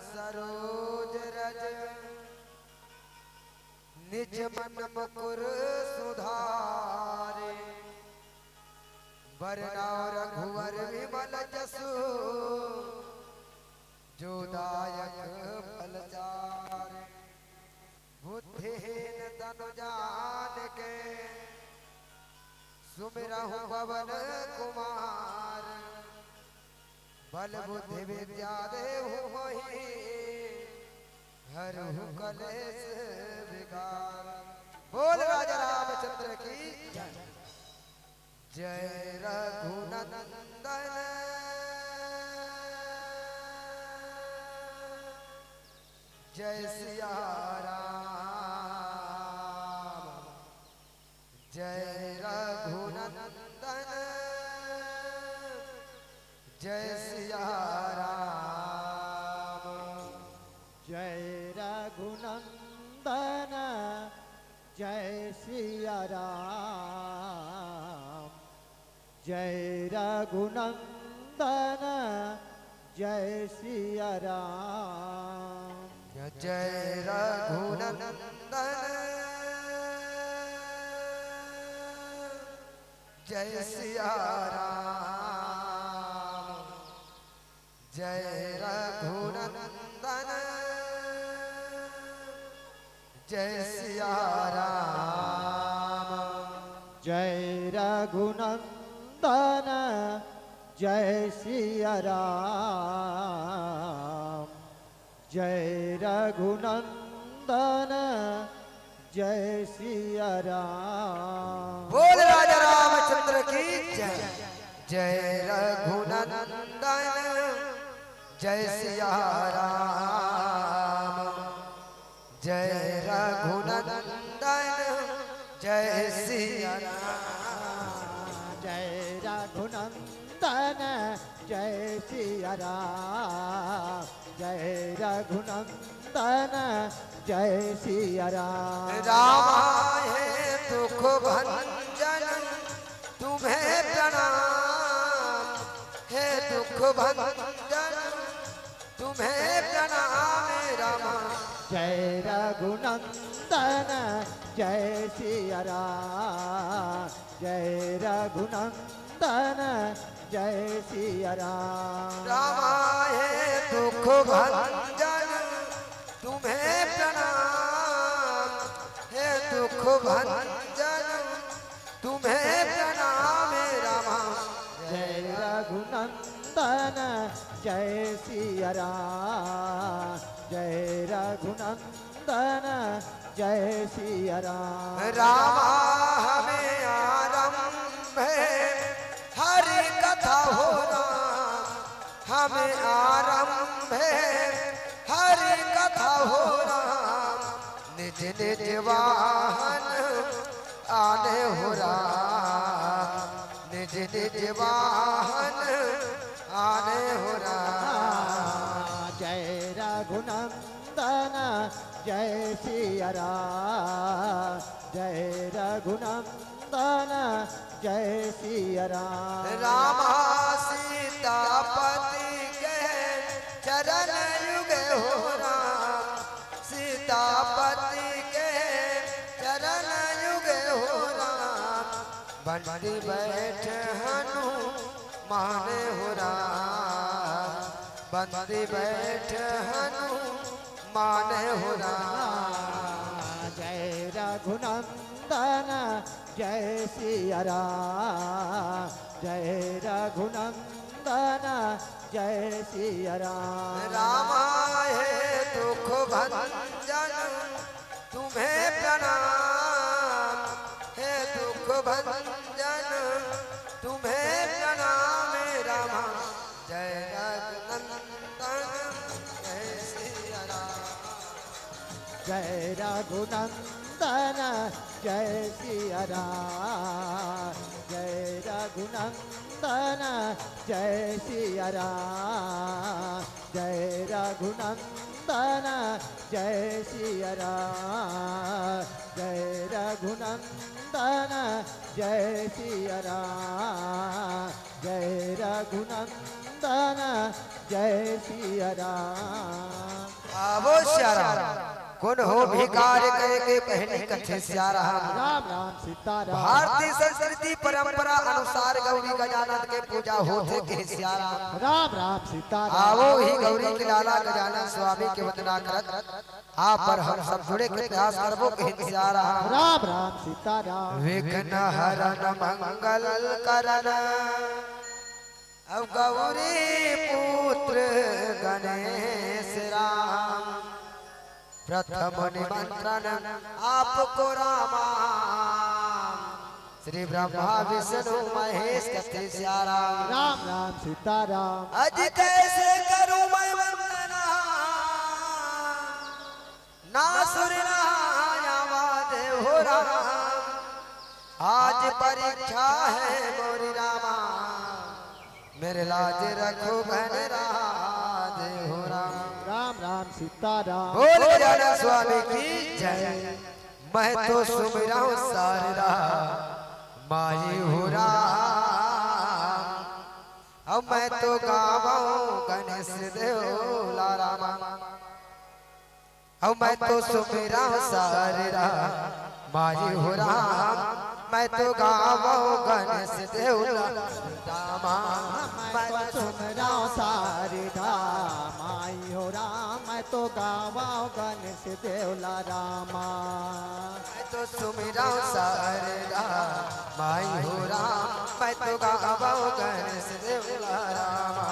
सरोज रज निज मन मुकुर सुधारे, वरना रघुवर विमल जसु जो दायक फल चारे। बुद्धिहीन तनु जानिके सुमिरहु पवन कुमार, बल बुद्धि विद्या देहु मोहि हरहु कलेश विकार। बोल राजा रामचंद्र की जय। जय रघुनंदन जय सिया राम, जय रघुनंदन जय सिया राम। जय रघुनंदन जय सिया राम, जय रघुनंदन जय सिया राम। जय रघुनंदन जय सिया राम, जय रघुनंदन जय सिया राम। जय रघुनंदन जय सिया राम, जय रघुनंदन जय सिया राम। बोल राजा रामचंद्र की जय। जय रघुनंदन जय सिया राम, जय रघुनंदन जय सिया राम। जय रघुनंदन जय सिया राम, जय रघुनंदन जय सिया राम। राम है दुख भंजन तुम्हें प्रणाम, हे दुख भंजन तुम्हें प्रणाम राम। जय रघुनंदन जय सिया राम, जय रघुनंदन जय सिया राम। राम है दुख भंजन तुम्हें प्रणाम, हे दुख भंजन तुम्हें प्रणाम राम। जय रघुनंदन जय सिया राम, जय रघुनंदन जय सिया राम। राम हमें आरंभ हरि कथा हो राम, हमें आरंभ हरि कथा हो राम। निज निज वाहन आने हो राम, निज निज वाहन आने हो राम। जय रघुनंदन जय सिया राम, जय रघुनंदन जय सिया राम। राम सीतापति के चरण युग हो राम, सीतापति के चरण युग हो राम। बंटी बैठ हनुमान हो राम, बंटी बैठ हनुमान हो राम। जय रघुनंदन जय सिया राम, जय रघुनंदन जय सिया राम। राम है दुख भंजन तुम्हें प्रणाम, हे दुख भंजन तुम्हें प्रणाम राम। जय रघुनंदन जय सिया राम, जय रघुनंदन जय सिया राम, जय रघुनंदन जय सिया राम, जय रघुनंदन जय सिया राम, जय रघुनंदन जय सिया राम, जय रघुनंदन जय सिया राम। आवो श्यारा कौन हो भिकार कह के पहली कथे श्यारा। राम राम सीताराम। भारतीय संस्कृति परंपरा अनुसार गौरी गजानन के पूजा होते के श्यारा। राम राम सीताराम। आवो ही गौरी के लाला गजानन स्वामी के वंदना करत आप पर हम सब जुड़े के प्रयास करबो के श्यारा। राम राम सीताराम। विघ्न हरन मंगल करन अब गौरी पुत्र गणेश राम। प्रथम निमंत्रण आपको रामा श्री ब्रह्मा विष्णु महेश कथे श्यारा। राम राम सीताराम। अज कैसे करूं मैं वंदना ना सुर ना आवाज हो राम। आज परीक्षा है मोरी रामा मेरे लाज रखो बहन राज हो राम। राम राम सीताराम। बोल गजानन स्वामी की जय। मैं तो सुमिरा सारा माई हो राम। अब मैं तो गावाऊं गणेश देवला रामा। अब मैं तो सुमिरा सारा माई हो राम। मैं तो गावाऊं गणेश देवला रामा। मैं तो सुमिरा सारी धाम आई हो राम। मैं तो गावाओ गणेश देवला रामा। मैं तो सुमिरा सारा माई हो राम। मैं तो गावाऊं गणेश देवला रामा।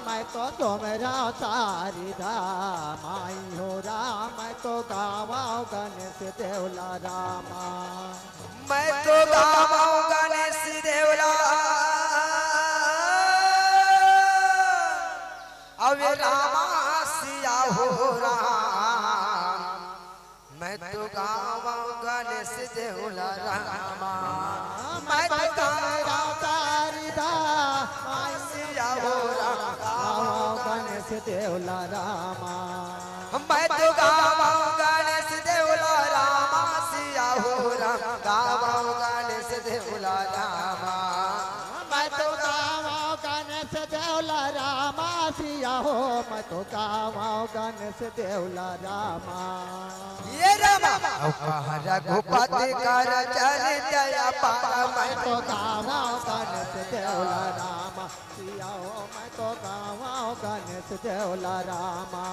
मैं तो सुमिरा सारी धाम आई हो राम। मैं तो गावाओ गणेश देवला रामा। मैं तो गावाऊं गणेश देवला अब रामा सिया हो राम। मैं तो गावाऊं गणेश देवला रामा। मैं तो गावाऊं सारी धाम आई सिया हो राम। गावाओ गणेश देवला रामा। मैं तो गावाऊं गणेश देवला रामा सिया हो राम। गावाऊं गणेश देवला रामा। मैं तो गावाओ गणेश देवला रामा सिया हो। मैं तो गावाओ गणेश देवला रामा। ये रामा कहाँ रघुपति कर चल जया पारा। मैं तो गावाओ गणेश देवला रामा सिया हो। मैं तो गावाओ गणेश देवला रामा।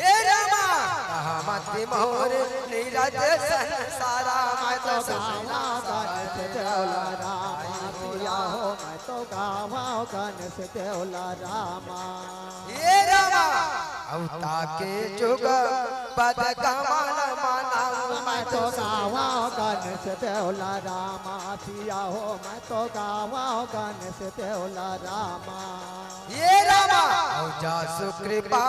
ये रामा कहाँ मति मोर नीरज संसारा। मैं तो गावाओ गणेश देवला रामा सिया हो। मैं तो गावाओ गणेश देवला रामा। ये रामा अवता के जुग पद कमल माना। मैं तो गावाओ गणेश देवला रामा सिया हो। मैं तो गावाओ गणेश देवला रामा। ये रामा औजा सुकृपा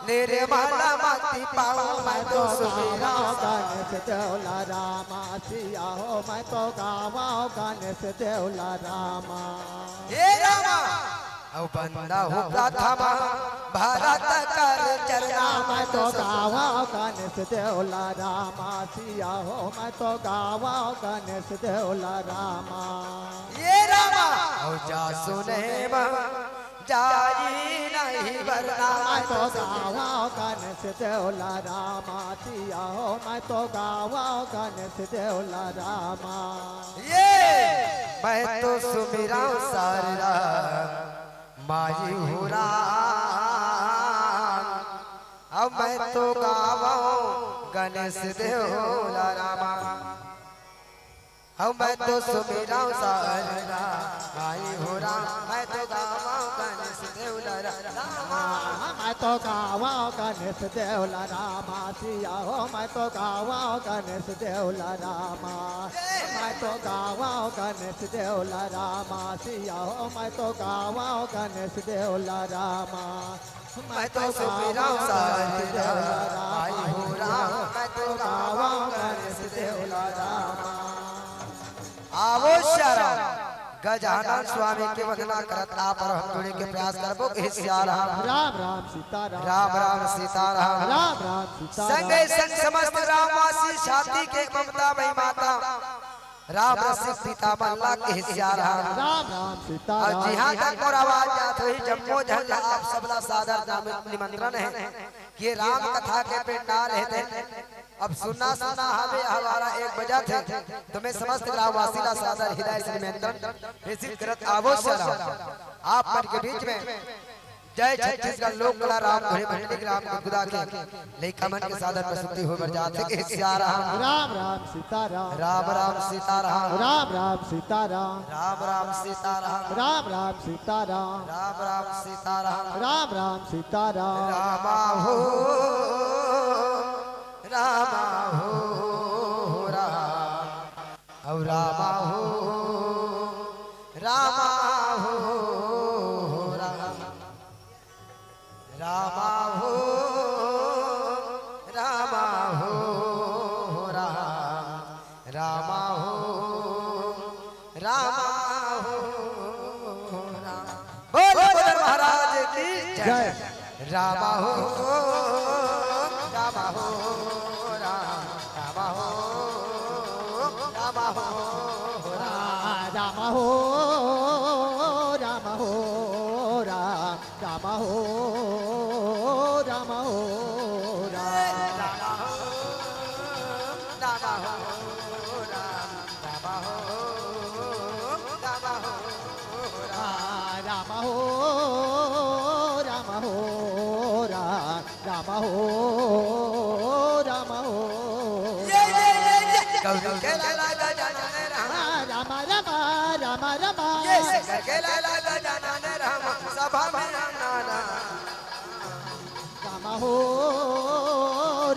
निर्मल मति पाओ। मैं तो सुमिरा गावाओ गणेश देवला रामा सिया हो। मैं तो गावाओ गणेश देवला रामा। ये रामा औ बंदा हो प्रथम भारत कर चरना। मैं तो गावाओ गणेश देवला रामा सिया हो। मैं तो गावाओ गणेश देवला रामा। ये रामा औजा सुने जाई नहीं वरना। मैं तो गावाओ गणेश देवला रामा सिया हो। मैं तो गावाओ गणेश देवला रामा। ये मैं तो सुमिरा सारा माई हो राम। अब मैं तो गावाऊं गणेश देवला रामा। अब मैं तो सुमिरा सारा माई हो राम। मैं तो गावाऊं गणेश देवला रामा। मैं तो गावाओ गणेश देवला रामा सिया हो। मैं तो गावाओ गणेश देवला रामा। मैं तो गावाओ गणेश देवला रामा सिया हो। मैं तो गावाओ गणेश देवला रामा। मैं तो सुमिरा सारा माई हो राम। मैं तो गावाऊं गणेश देवला रामा। आवो श्यारा गजानन स्वामी के वंदना करत आप और हम जुड़े के प्रयास करबो के श्यारा। राम राम सीताराम। राम राम सीताराम। राम राम सीताराम। संगे संग समस्त रामवासी छाती के ममता मई माता राम रसिक सीता मल्ला के हिस्सा रहा। राम राम सीता और राम। जहाँ तक और आवाज जात हुई जम्मो झल्ला आप सबला सादर निमंत्रण है कि राम कथा के पेंडाल है। अब सुनना सुनना हमें हमारा 1 बजा थे तुम्हें समस्त ग्रामवासी का सादर हृदय से निमंत्रण प्रेषित करत आवश्यक आप मन के बीच में जय छत्तीसगढ़ लोक कला राम धोरे मंडली ग्राम खुदा के लेखा मन के सादर प्रस्तुति हो बरजात है कि राम राम सीता राम। राम राम सीता राम। राम राम सीता राम। राम राम सीता राम। राम राम सीता राम। राम राम सीता राम। राम राम सीता राम। रामा हो रामा हो राम और रामा हो रामा हो राम रामा हो रामा हो राम रामा हो रामा हो राम। बोलो बोलो महाराज की जय। रामा हो रामा हो राम रामा हो रामा हो राम हो राम हो राम राम हो राम हो राम। रामा हो रामा हो राम रामा हो रामा हो राम हो राम हो राम राम हो राम हो। गौरी के लाला गजानन राम राम राम राम राम। शंकर के लाला गजानन राम सभा में नाना राम हो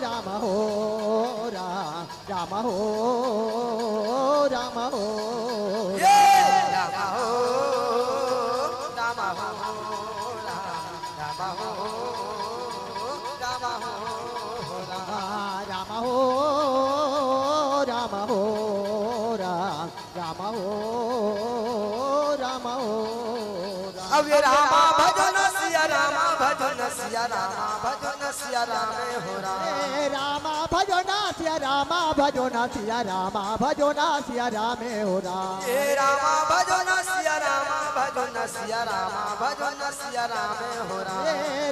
राम हो राम राम हो राम हो। रामा हो रामा हो रामा हो रामा हो राम हो राम हो राम राम हो राम हो। अब ये रामा भजन सिया रामा भजन सिया रामा भजन सिया रामे हो राम। रामा भजोना सिया रामा भजोना सिया रामा भजोना सिया रामे हो राम। ये रामा भजन सिया रामा भजन सिया रामा भजन सिया रामे हो राम।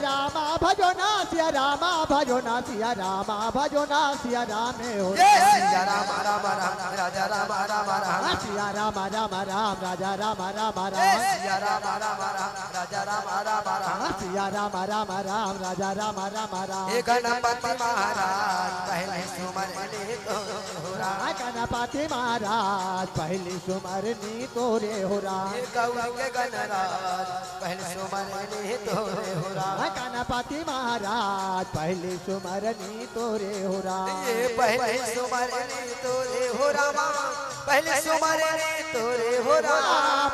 रामा भजोना सिया रामा भजोना सिया रामा भजोना सिया रामे हो ये राम। सिया रामा राम राम राजा रामा राम राम। सिया राम राम राम राजा राम राम ये राम। सिया रामा राम राम राजा रामा राम राम। सिया राम राम राम राजा राम राम राम। ये गणपति महाराज पहले सुमर ले तो हो राम। गणपति महाराज पहली सुमरनी तोरे हो राम। ये गौरी के गणराज पहले सुमर ले तो हो राम। गणपति महाराज पहली सुमरनी तोरे हो राम। ये पहले सुमर ले तो हो रामा पहले सुमर ले तोरे हो रामा।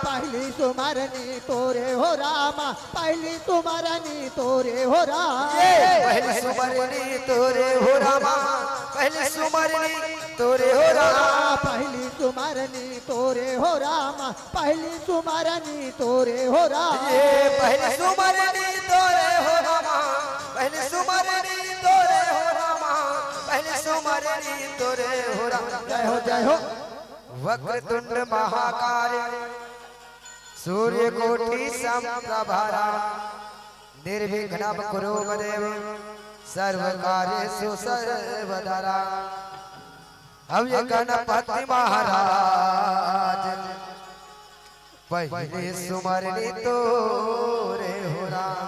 पहली सुमरनी तोरे हो राम। पहली सुमरनी तोरे हो राम। पहले सुमरनी तोरे हो रामा पहले सुमरनी तोरे हो रामा। पहली सुमरनी तोरे हो राम। पहली सुमरनी तोरे हो राम। ये पहले सुमरनी तोरे हो रामा पहले सुमरनी तोरे हो रामा पहले सुमरनी तोरे हो रामा। जय हो जय हो। वक्रतुंड महाकाय सूर्य कोटि समप्रभा निर्विघ्नं कुरु मदेव सर्वकार्येषु सर्वदा। अब ये गणपति महाराज पहले सुमरनी तोरे हो राम।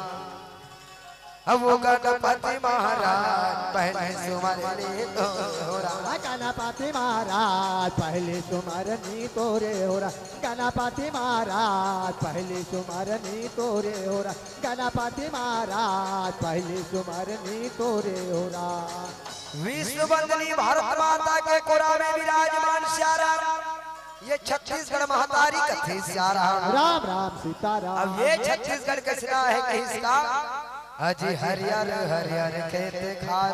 अब वो गणपति महाराज पहले सुमरनी तोरे हो राम। गणपति महाराज पहली सुमरनी तोरे हो राम। गणपति महाराज पहली सुमरनी तोरे हो राम। गणपति महाराज पहली सुमरनी तोरे हो राम। विश्व वंदनी भारत माता के कोरा में विराजमान श्याराम ये छत्तीसगढ़ महतारी कथे श्याराम। राम राम सीता राम। अब ये छत्तीसगढ़ का सिरा है कहीं इसका अजी हरियर हरियर खेत खार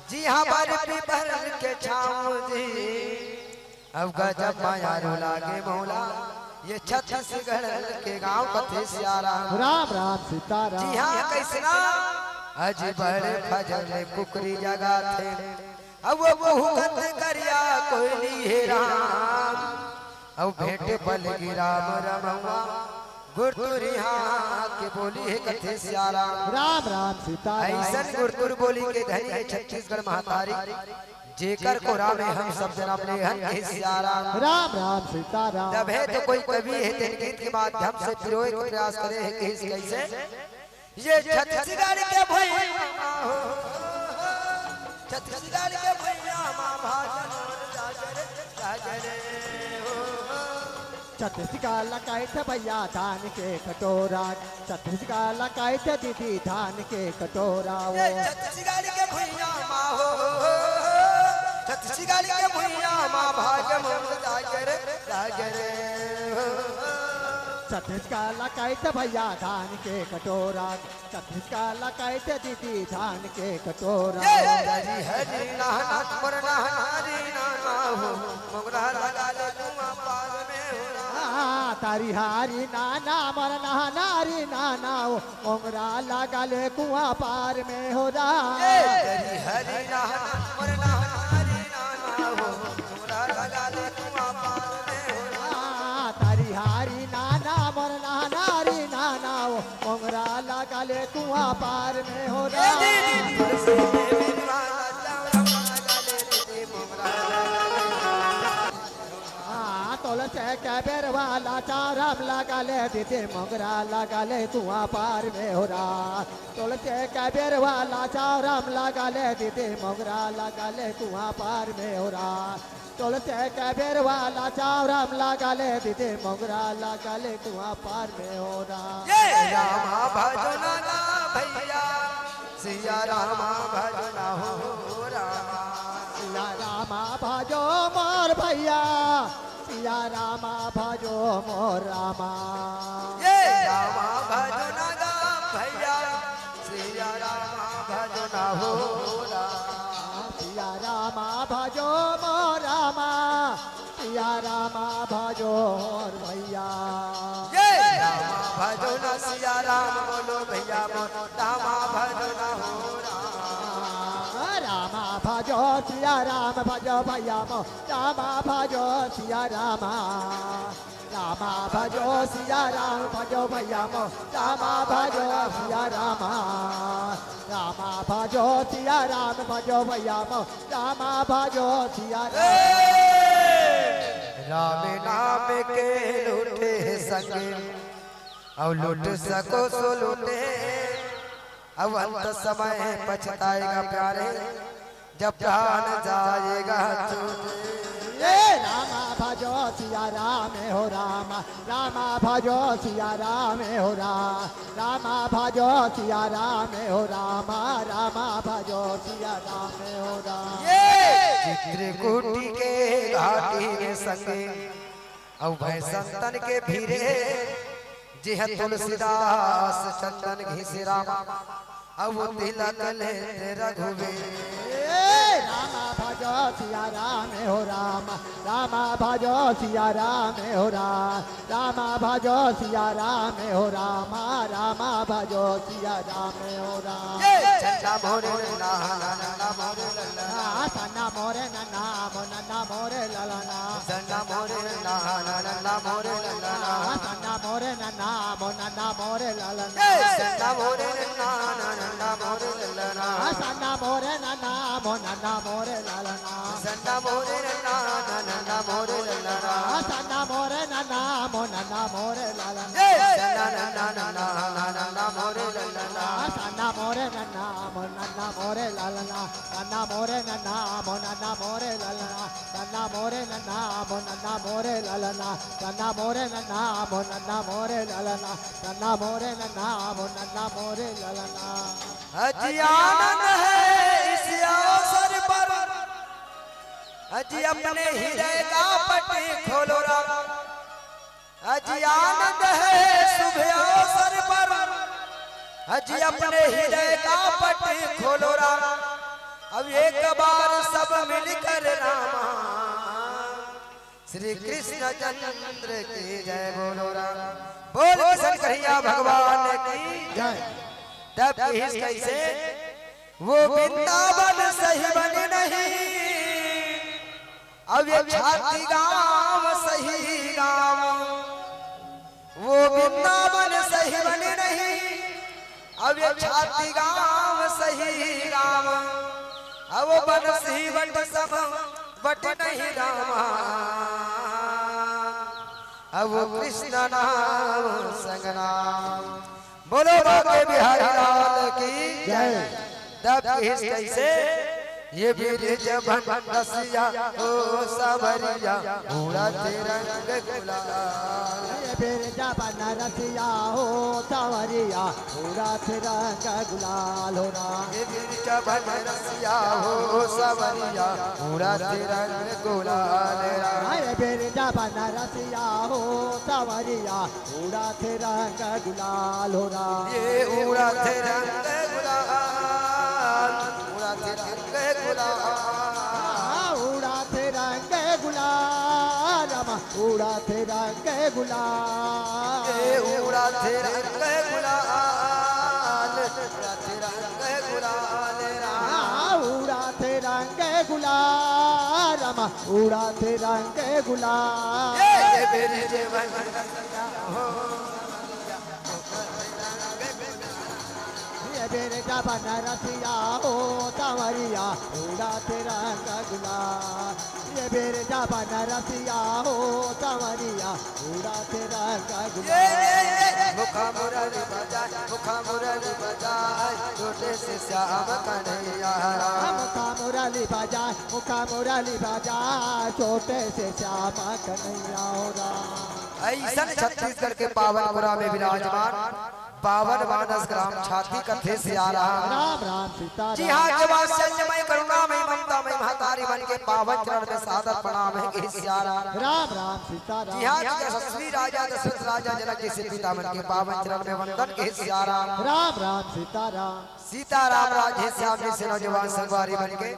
जी हाँ बर्फी भर के छाँव जी। अब गजब माया लागे मौला ये छत्तीसगढ़ के गांव कथे श्याराम। राम राम सीता राम। जी हाँ कैसना अजी बड़े फजल कुकरी जगा थे अब वो हुकत करिया कोई नहीं है राम। अब भेंट पल की राम रमवा गुरतुरिया के बोली है कथे सियारा राम राम सीता ऐसन गुरतुर बोली के धनी है छत्तीसगढ़ महातारी जेकर को राम है हम सब जना अपने हन के सियारा राम राम सीता राम। जब है तो कोई कवि है तेन गीत के माध्यम से पिरोए के प्रयास करे है कि कैसे ये छत्तीसगढ़ के भैया छत्तीसगढ़ के भैया मां भाजन राजरे राजरे छत्तीसगढ़ लकाई थे भैया धान के कटोरा छत्तीसगढ़ लकाई थे दीदी धान के कटोरा वो छत्तीसगढ़ के भैया मां हो छत्तीसगढ़ के भैया मां भाजन राजरे राजरे छत्तीसगढ़ लकाई थे भैया धान के कटोरा छत्तीसगढ़ लकाई थे दीदी धान के कटोरा हरी हरी नाना मरना हरी नाना हो मोगरा लगा ले तुम पार में तारी हारी नाना मरना नारी नाना वो मोगरा लगा ले कुआं पार में हो रहा हरी हरी नाना मरना हरी नाना हो मोगरा लगा ले कुआं पार में हो रहा तारी हारी नाना मरना नारी नाना वो मोगरा लगा ले कुआं पार में हो रहा तुलसे के बेर वाला चाराम लगा ले दीदी मोगरा लगा ले कुआं पार में हो रहा तुलसे के बेर वाला चाराम लगा ले दीदी मोगरा लगा ले कुआं पार में हो रहा तुलसे के बेर वाला चाराम लगा ले दीदी मोगरा लगा ले कुआं पार में हो रहा रामा भजना ना भैया सिया रामा भजना हो रामा सिया रामा भजो मोर भैया सिया रामा भजो मोर रामा रामा भजना गा भैया सिया रामा भजना हो रामा सिया रामा भजो मोर रामा सिया रामा भजो मोर भैया रामा भजना सिया राम बोलो भैया मोर रामा भजना हो रामा रामा भजो सिया राम भजो भैया मो रामा भजो सिया रामा रामा भजो सिया राम भजो भैया मो रामा भजो सिया रामा रामा भजो सिया राम भजो भैया मो रामा भजो सिया राम नाम के लूटे संगे अब लूट सको सो लूटे अब अंत समय पछताएगा प्यारे जब प्राण जाएगा ये रामा भजो सिया राम हो रामा रामा भजो सिया राम हो रामा भजो सिया राम हो रामा रामा भजो सिया राम हो रामा चित्रकूटी के घाटी के संगे अब भय संतन के भीरे जिह तुलसीदास चंदन घिसरा अब तिलक ले रघुवीर रामा भजो सिया राम हो रामा भजो सिया राम हो रामा भजो सिया राम हो रामा भजो सिया राम हो चंदा मोरे नन्ना मोरे ललना सन्ना मोरे नन्ना मोरे ललना चंदा मोरे नन्ना मोरे ललना सन्ना मोरे नन्ना मोरे ललना चंदा मोरे नन्ना मोरे ललना सन्ना मोरे नन्ना मोरे ललना चंदा मोरे नन्ना मोरे ललना सन्ना मोरे नन्ना मोरे ललना नन्ना मोरे ललना सन्ना मोरे नन्ना मोरे ललना सन्ना मोरे नन्ना मोरे ललना सन्ना मोरे नन्ना मोरे ललना सन्ना मोरे नन्ना मोरे ललना सन्ना मोरे नन्ना मोरे ललना अजी आनंद है इस अवसर पर अजी अपने हृदय का पट खोलो राम अजी आनंद है शुभ अवसर पर अजी अपने हृदय का पट खोलो राम अब एक बार सब मिलकर रामा श्री कृष्ण चंद्र की जय बोलो राम बोल किशन कन्हैया भगवान की जय तब कैसे वो वृंदावन सही बने नहीं अब ये छाती गाँव सही गाँव, वो वृंदावन सही बने नहीं। अब ये छाती गाँव सही गाँव, अब वो बनसी बट सब बट नहीं रामा, अब वो कृष्ण नाम संग नाम। बोलो बाबे बिहारी लाल की जय। तब कैसे ये ब्रिज बन रसिया ओ सबरिया पूरा रंग गुलाल, ये ब्रिज बन रसिया हो सवरिया पूरा रंग गुलाल हो राम। ये ब्रिज बन रसिया हो सबरिया पूरा रंग गुलाल राम। ये ब्रिज बन रसिया हो सवरिया पूरा रंग गुलाल हो राम। ये उड़ा रंग गुलाल, उड़ा रंग गुलाल, उड़ाते रंग गुलाल रामा, उड़ाते रंग गुलाल। ये उड़ा रंग गुलाल, उड़ाते रंग गुलाल राम। उड़ाते रंग गुलाल रामा, उड़ाते रंग गुलाल। ये ब्रिज बन रसिया हो ये ब्रिज बन रसिया हो सवरिया उड़ाते रंग गुलाल। ये ब्रिज बन रसिया हो सवरिया उड़ाते रंग गुलाल। मुखा मुरली बजाए, मुखा मुरली बजाए, छोटे से श्याम कन्हैया राम। मुखा मुरली बजाए, मुखा मुरली बजाए, छोटे से श्याम कन्हैया हो राम। ऐसन छत्तीसगढ़ के पावनपुरा में विराजमान पावन मानस ग्राम छाती कथे से आ रहा। राम राम सीता जी हाँ, के वात्सल्यमय करुणामय ममतामय महतारी मन के पावन चरण में सादर प्रणाम है कि सियारा। राम राम सीता जी हाँ, यशस्वी राजा दशरथ राजा जनक जी से पिता मन के पावन चरण में वंदन के सियारा। राम राम सीता राम। सीताराम राधे श्याम जी से नौजवान संगवारी बन के,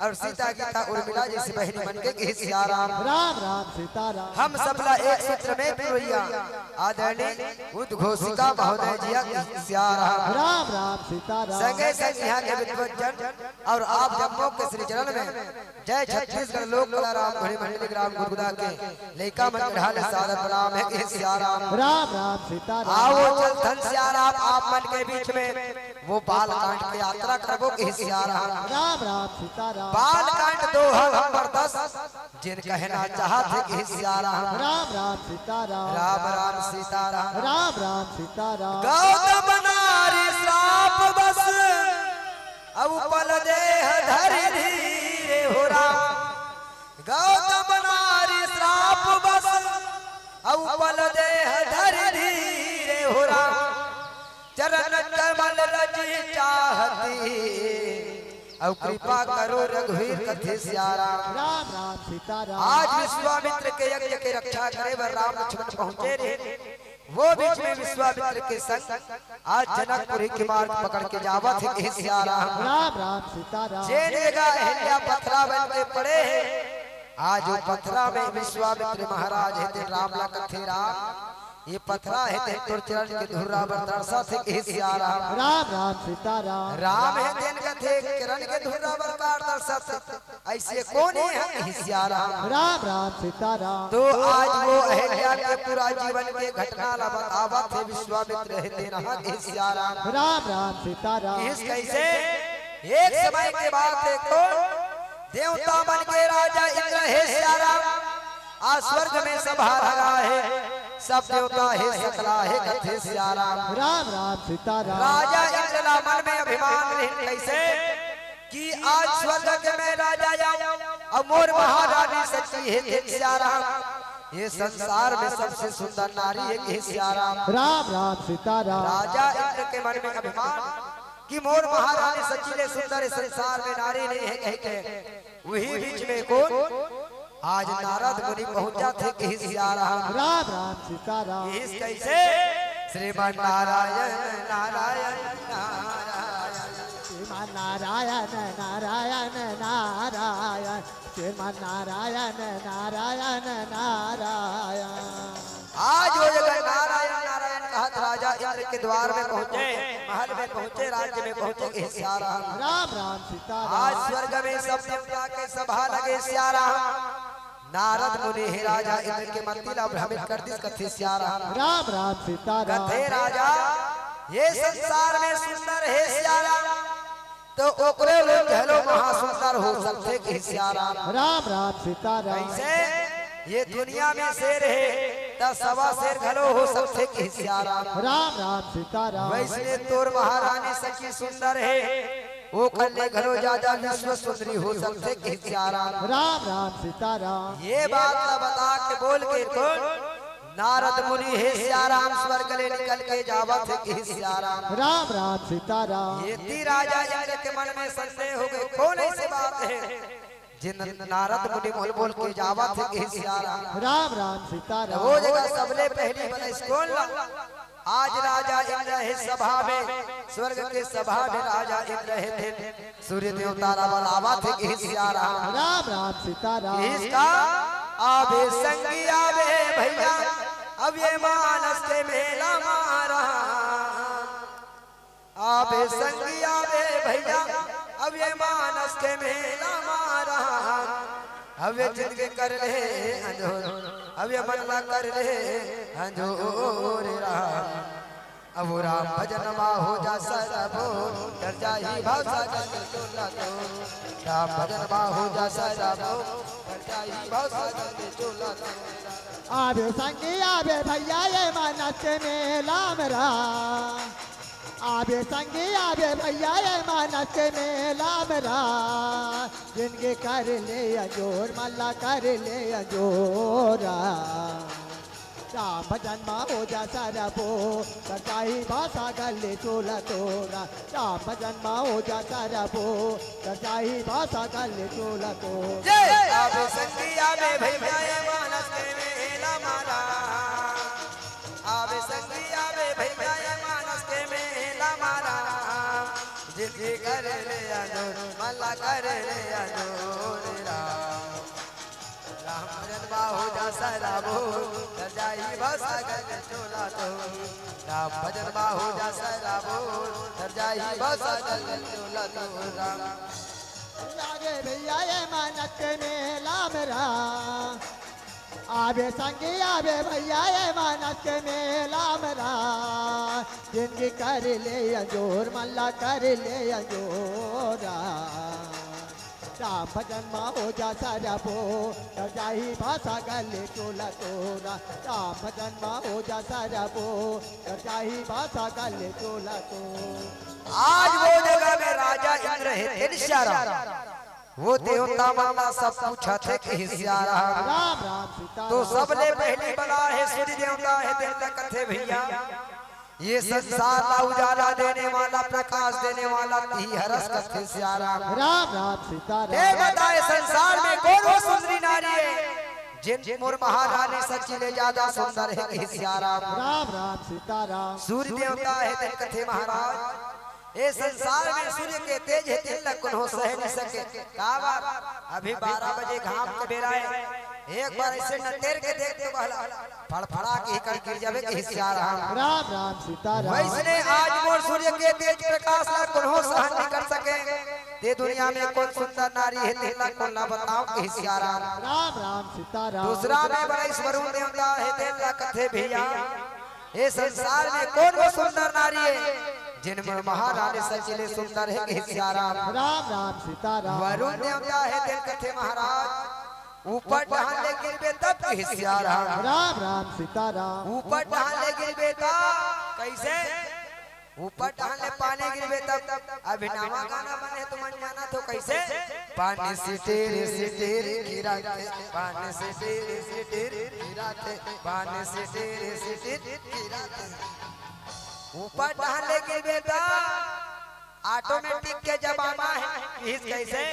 और सीता गीता उर्मिला जी से बहनी बन के कि सियाराम। राम राम सीता राम। हम सबला एक सूत्र में पिरोइया आदरणीय उद्घोषिका महोदय जी की सियाराम। राम राम सीता राम। संगे संग यहाँ के विद्वज्जन और आप जम्मू के श्री चरण में जय छत्तीसगढ़ लोक कला राम घड़ी मंडली ग्राम गुरगुदा के लेका मन ढाल सादर प्रणाम है कि सियाराम। राम राम सीता राम। आओ चल धन सियाराम आप मन के बीच में वो बाल कांड की यात्रा करबो कि सियाराम। राम राम सीता राम। बाल कांड दो हम 10 जिन कहना चाहते कि सियाराम। राम राम सीता राम। राम राम सीताराम। राम राम सीता राम। गौतम नारी श्राप बस अब पल देह धरि धीरे हो राम। गौतम नारी श्राप बस अब पल देह धरि धीरे हो राम। चरण कमल रज चाहती अब कृपा करो रघुवीर कथे सियाराम। राम राम सीता राम। आज विश्वामित्र के यज्ञ के रक्षा करे वर राम लक्ष्मण पहुंचे रहे। वो बीच में विश्वामित्र के संग आज जनकपुरी के मार्ग पकड़ के जावत है कि सियाराम। राम राम सीता राम। जे जगह अहिल्या पथरा बन के पड़े हैं, आज वो पथरा में विश्वामित्र महाराज है राम ला कथे राम। ये पथरा है तुर चरण के धुर्रा बरदर्शा से कि सियाराम। राम राम सीता राम। राम है दिन कथे किरण के धुर्रा बरकार दर्शा ऐसे कौन है कि सियाराम। राम राम सीता राम। तो आज वो अहिल्या के पूरा जीवन के घटना ला बतावत है विश्वामित्र है तेरा कि सियाराम। राम राम सीता राम। इस कैसे एक समय के बाद देखो देवता मन के राजा इंद्र है सियाराम। आज स्वर्ग में सभा लगा है सब देवता है सकला है कथे सियाराम। राम राम सीता राम। राजा इंद्र मन में अभिमान रहे कैसे कि आज स्वर्ग में राजा जाओ और मोर महारानी सच्ची है सियाराम। ये संसार में सबसे सुंदर नारी है कि सियाराम। राम राम सीता राम। राजा इंद्र के मन में अभिमान कि मोर महारानी सच्ची ने सुंदर संसार में नारी नहीं है कह के वही बीच में कौन आज नारद मुनि पहुंचा थे कि सियाराम। राम राम सीता राम। इस कैसे श्रीमान नारायण नारायण नारायण श्रीमान नारायण नारायण नारायण श्रीमान नारायण नारायण नारायण। आज वो जगह नारायण नारायण कहत राजा इंद्र के द्वार में पहुंचे, महल में पहुंचे, राज्य में पहुंचे कि सियाराम। राम राम सीता राम। आज स्वर्ग में सब देवता के सभा लगे सियाराम। नारद मुनि हे राजा इंद्र के मंदिर भ्रमित कर दिस कथे सियाराम राम राम सीताराम कथे राजा ये संसार में सुंदर है सियाराम तो ओकरे लोग कहलो महा सुंदर हो सकते कि सियाराम राम राम सीताराम कैसे ये दुनिया में शेर है तो सवा शेर घलो हो सकते कि सियाराम राम राम सीताराम वैसे तोर महारानी सखी सुंदर है वो कन्या घरो जाजा विश्व सुंदरी हो सकते कि सियाराम राम राम सीताराम ये बात न बता के बोल के कौन नारद मुनि हे सियाराम स्वर्ग ले निकल के जावत है कि सियाराम राम राम सीताराम ये ती राजा इंद्र के मन में संदेह हो गए कौन ऐसी बात है जिन नारद मुनि बोल बोल के जावत है कि सियाराम राम राम सीताराम वो जगह सबले पहली बने कौन आज राजा इंद्र है सभा में स्वर्ग के सभा में राजा इंद्र है थे सूर्य देवता रावलावा थे कि सियाराम राम राम सीताराम इसका आवे संगी आवे भैया अब ये मानस के मेला मारा आवे संगी आवे भैया अब ये मानस के मेला मारा अब ये जिंदगी कर ले अंजोर अब ये बनवा कर ले अंजोर राम अब राम भजन हो जा सरबो कर जाही भाषा जन चोला तो राम भजन हो जा सरबो कर जाही भाषा जन चोला तो आवे संगी आवे भैया ये मानस मेला मेरा आवे संगी आवे भैया ये मानस मेला मेरा जिनके कर ले अजोर मल्ला कर ले अजोरा राम भजन हो जा सरबो करताही भाषा गले चोला तोरा राम भजन हो जा सरबो करताही भाषा गले चोला तो जय आवे संगी आवे भैया ये मानस के मेला मारा आवे संगी आवे भैया ये मानस के मेला मारा जिंदगी कर ले अजोर मल्ला कर ले अजोर राम भजन हो जा सरबो कर जाही भाषा गले चोला तो राम भजन हो जा सरबो कर जाही भाषा गले चोला तो राम आगे भैया ये मानस मेला मेरा आवे संगी आवे भैया ये मानस मेला मेरा जिनकी कर ले अजोर मल्ला कर ले अजोरा राम भजन हो जा सरबो कर जाही भाषा गले चोला तोरा राम भजन हो जा सरबो कर जाही भाषा गले चोला तो आज वो जगह में राजा इंद्र है सियाराम वो देवता वाला सब पूछा थे कि सियाराम राम राम सीताराम तो सबने पहली बला है सूर्य देवता है देवता कथे भैया ये संसार का उजाला देने वाला प्रकाश देने वाला ती हरस कथे सियाराम राम राम ये सीताराम बताए संसार में कौन वो सुंदरी नारी है जिन मोर महारानी सच्ची ले ज्यादा सुंदर है कि सियाराम राम राम सीताराम सूर्य देवता है दिन कथे महाराज ये संसार में सूर्य के तेज है तिल लकुन हो सह न सके का बात अभी 12 बजे घाम के बेरा है एक बार ऐसे न तेर के देख तो बहला फड़फड़ा के ही कर गिर जावे कि सियाराम राम राम सीताराम वैसने आज मोर सूर्य के तेज प्रकाश लकुन हो सहन नहीं कर सके ते दुनिया में कौन सुंदर नारी है तिल लकुन ना बताओ कि सियाराम राम राम सीताराम दूसरा में बड़ा वरुण देवता है तिल कथे भैया ये संसार में कौन वो सुंदर नारी है जिनमें महारानी सचले सुंदर है कि सियाराम राम राम सीताराम वरुण देवता है दिल कथे महाराज ऊपर ढाल ले गिरबे तब कि सियाराम राम राम सीताराम ऊपर ढाल ले गिरबे तब कैसे ऊपर ढाल ले पानी गिरबे तब अभी नवा गाना बने तो मन जाना तो कैसे पानी से तेरे गिराते पानी से तेरे गिराते पानी से तेरे गिराते ऊपर ढाले के बेटा ऑटोमेटिक के जमाना है इस कैसे